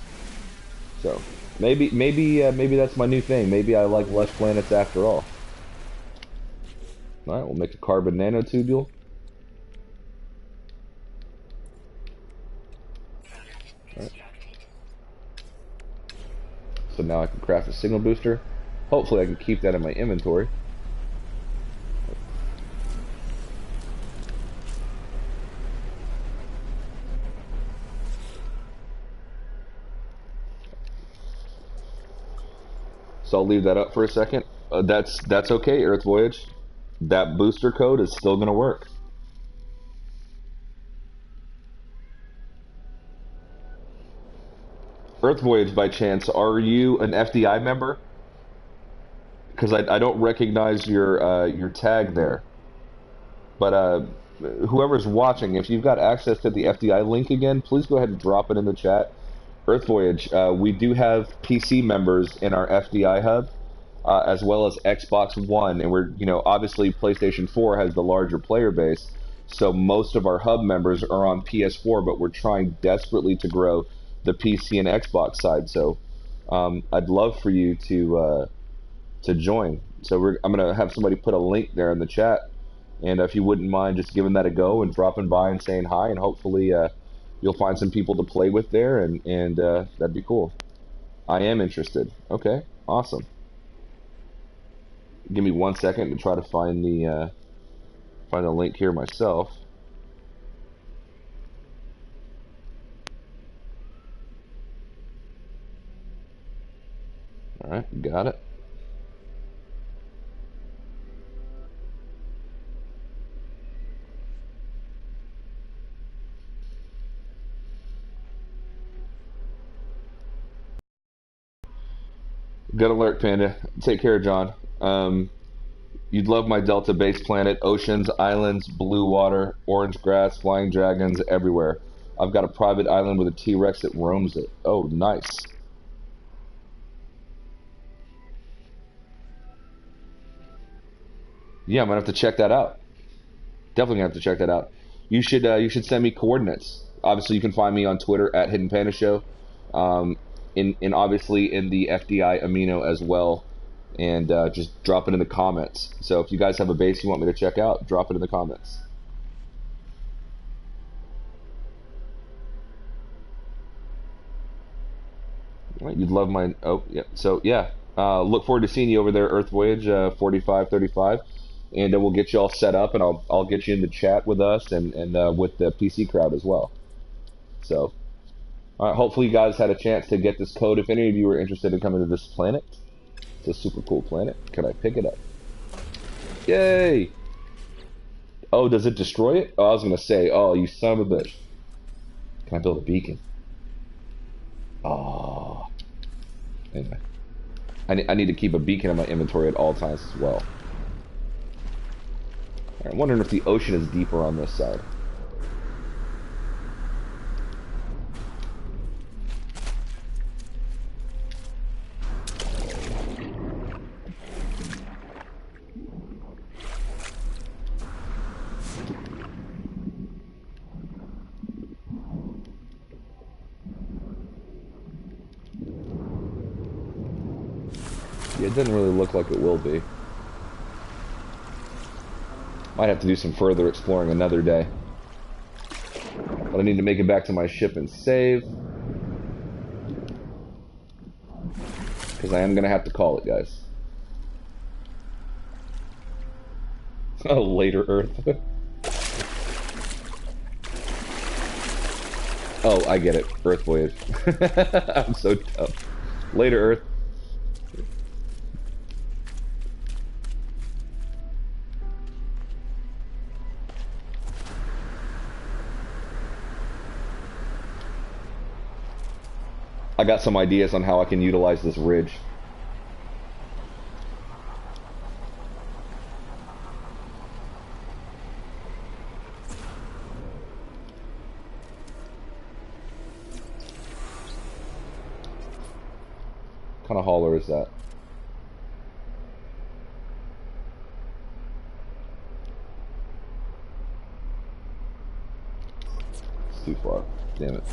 So maybe that's my new thing. Maybe I like less planets after all. All right, we'll make a carbon nanotubule. Right. So now I can craft a signal booster. Hopefully I can keep that in my inventory. So I'll leave that up for a second. That's okay, Earth Voyage. That booster code is still going to work. Earth Voyage, by chance, are you an FDI member? Because I don't recognize your tag there. But whoever's watching, if you've got access to the FDI link again, please go ahead and drop it in the chat. Earth Voyage, we do have PC members in our FDI hub, as well as Xbox One, and obviously PlayStation 4 has the larger player base, so most of our hub members are on PS4, but we're trying desperately to grow the PC and Xbox side. So I'd love for you to join. So I'm gonna have somebody put a link there in the chat, and if you wouldn't mind just giving that a go and dropping by and saying hi, and hopefully you'll find some people to play with there, and that'd be cool. I am interested. Okay, awesome. Give me 1 second to try to find the link here myself. All right, got it. Good alert, Panda. Take care, John. You'd love my Delta base planet. Oceans, islands, blue water, orange grass, flying dragons everywhere. I've got a private island with a T-Rex that roams it. Oh, nice. Yeah, I'm gonna have to check that out. Definitely gonna have to check that out. You should send me coordinates. Obviously, you can find me on Twitter at Hidden Panda Show, um, in obviously in the FDI Amino as well, and just drop it in the comments. So if you guys have a base you want me to check out, drop it in the comments. All right, you'd love my. Oh yeah. So yeah, look forward to seeing you over there, Earth Voyage 4535, and we'll get you all set up, and I'll get you in the chat with us and with the PC crowd as well. So. Hopefully you guys had a chance to get this code. If any of you are interested in coming to this planet, it's a super cool planet. Can I pick it up? Yay! Oh, does it destroy it? Oh, I was gonna say, oh, you son of a bitch. Can I build a beacon? Oh. Anyway. I need to keep a beacon in my inventory at all times as well. I'm wondering if the ocean is deeper on this side. Yeah, it doesn't really look like it will be. Might have to do some further exploring another day. But I need to make it back to my ship and save. Because I am going to have to call it, guys. Oh, later, Earth. Oh, I get it. Earth Voyage. I'm so dumb. Later, Earth. I got some ideas on how I can utilize this ridge. What kind of hauler is that? It's too far. Damn it.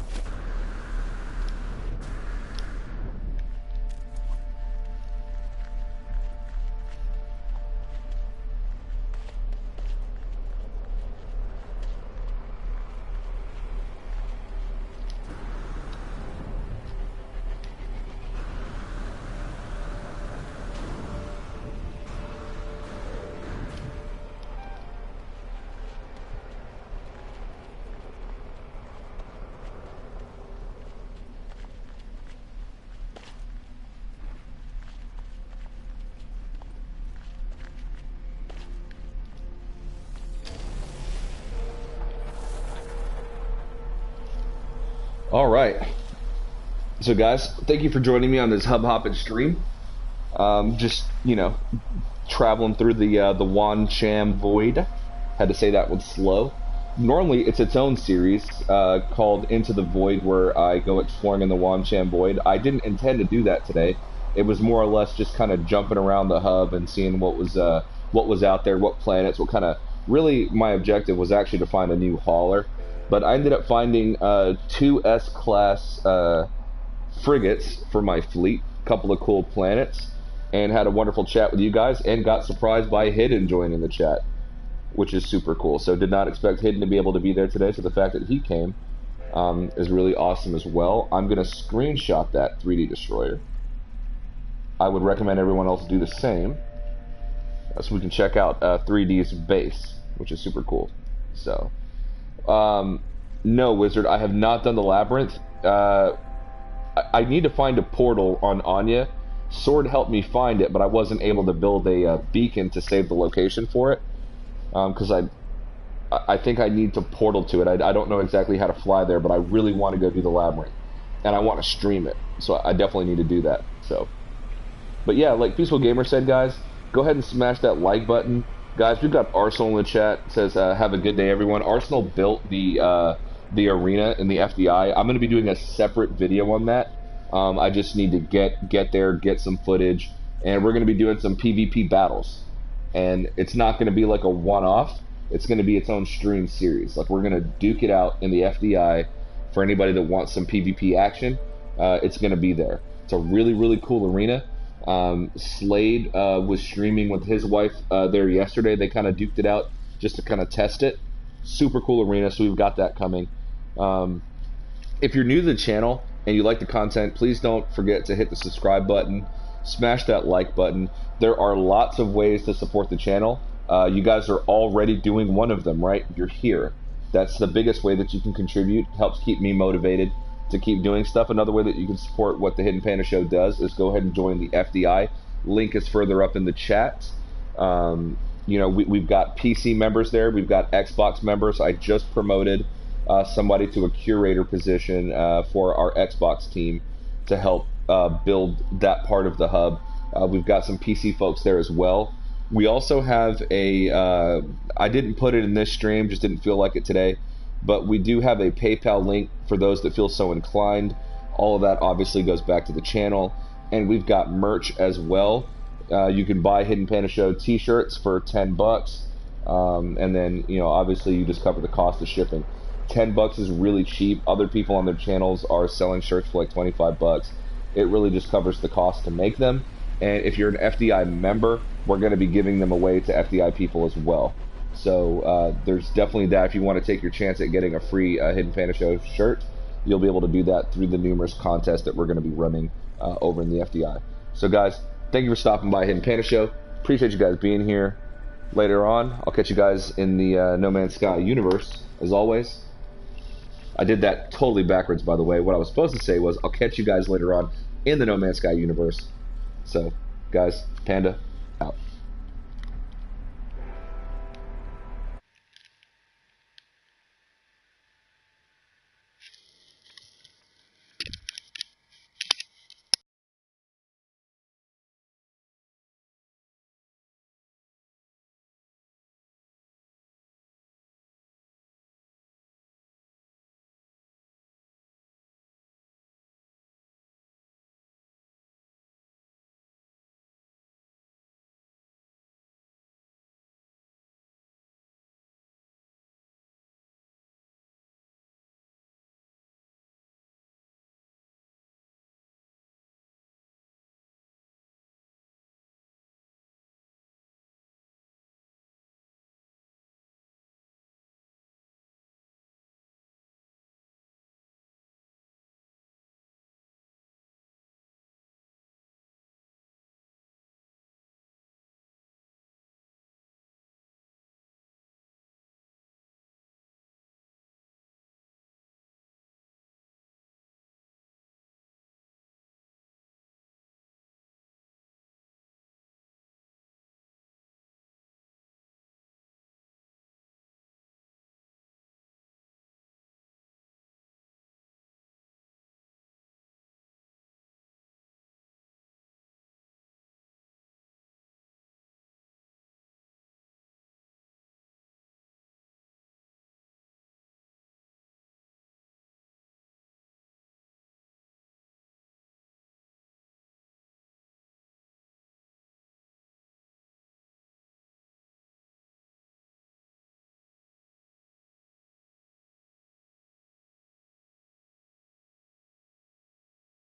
All right. So, guys, thank you for joining me on this Hoppin stream. Just, you know, traveling through the Wan Cham Void. Had to say that one slow. Normally, it's its own series called Into the Void, where I go exploring in the Wan Cham Void. I didn't intend to do that today. It was more or less just kind of jumping around the hub and seeing what was out there, what planets, what kind of. Really, my objective was actually to find a new hauler. But I ended up finding two S-class frigates for my fleet, a couple of cool planets, and had a wonderful chat with you guys, and got surprised by Hidden joining the chat, which is super cool. So did not expect Hidden to be able to be there today, so the fact that he came is really awesome as well. I'm going to screenshot that 3D destroyer. I would recommend everyone else do the same, so we can check out 3D's base, which is super cool. So... no, Wizard, I have not done the labyrinth. I need to find a portal on Anya. Sword helped me find it, but I wasn't able to build a beacon to save the location for it. Because I think I need to portal to it. I don't know exactly how to fly there, but I really want to go do the labyrinth. And I want to stream it, so I definitely need to do that. So, but yeah, like Peaceful Gamer said, guys, go ahead and smash that like button. Guys, we've got Arsenal in the chat. It says, have a good day, everyone. Arsenal built the arena in the FDI. I'm going to be doing a separate video on that. I just need to get there, get some footage, and we're going to be doing some PvP battles. And it's not going to be like a one-off. it's going to be its own stream series. Like we're going to duke it out in the FDI for anybody that wants some PvP action. It's going to be there. It's a really really cool arena. Slade was streaming with his wife there yesterday. They kind of duked it out just to kind of test it. Super cool arena, so we've got that coming. Um, if you're new to the channel and you like the content, please don't forget to hit the subscribe button, smash that like button. There are lots of ways to support the channel. You guys are already doing one of them, right? You're here. That's the biggest way that you can contribute. Helps keep me motivated to keep doing stuff. Another way that you can support what the Hidden Panda Show does is go ahead and join the FDI. Link is further up in the chat. You know, we've got PC members there. We've got Xbox members. I just promoted somebody to a curator position for our Xbox team to help build that part of the hub. We've got some PC folks there as well. We also have a, I didn't put it in this stream, just didn't feel like it today, but we do have a PayPal link for those that feel so inclined. All of that obviously goes back to the channel, and we've got merch as well. You can buy Hidden Panda Show t-shirts for 10 bucks, and then, you know, obviously you just cover the cost of shipping. 10 bucks is really cheap. Other people on their channels are selling shirts for like 25 bucks. It really just covers the cost to make them. And if you're an FDI member, we're going to be giving them away to FDI people as well. So there's definitely that. If you want to take your chance at getting a free Hidden Panda Show shirt, you'll be able to do that through the numerous contests that we're going to be running over in the FDI. So guys, thank you for stopping by Hidden Panda Show. Appreciate you guys being here. Later on, I'll catch you guys in the No Man's Sky universe, as always. I did that totally backwards, by the way. What I was supposed to say was, I'll catch you guys later on in the No Man's Sky universe. So, guys, Panda,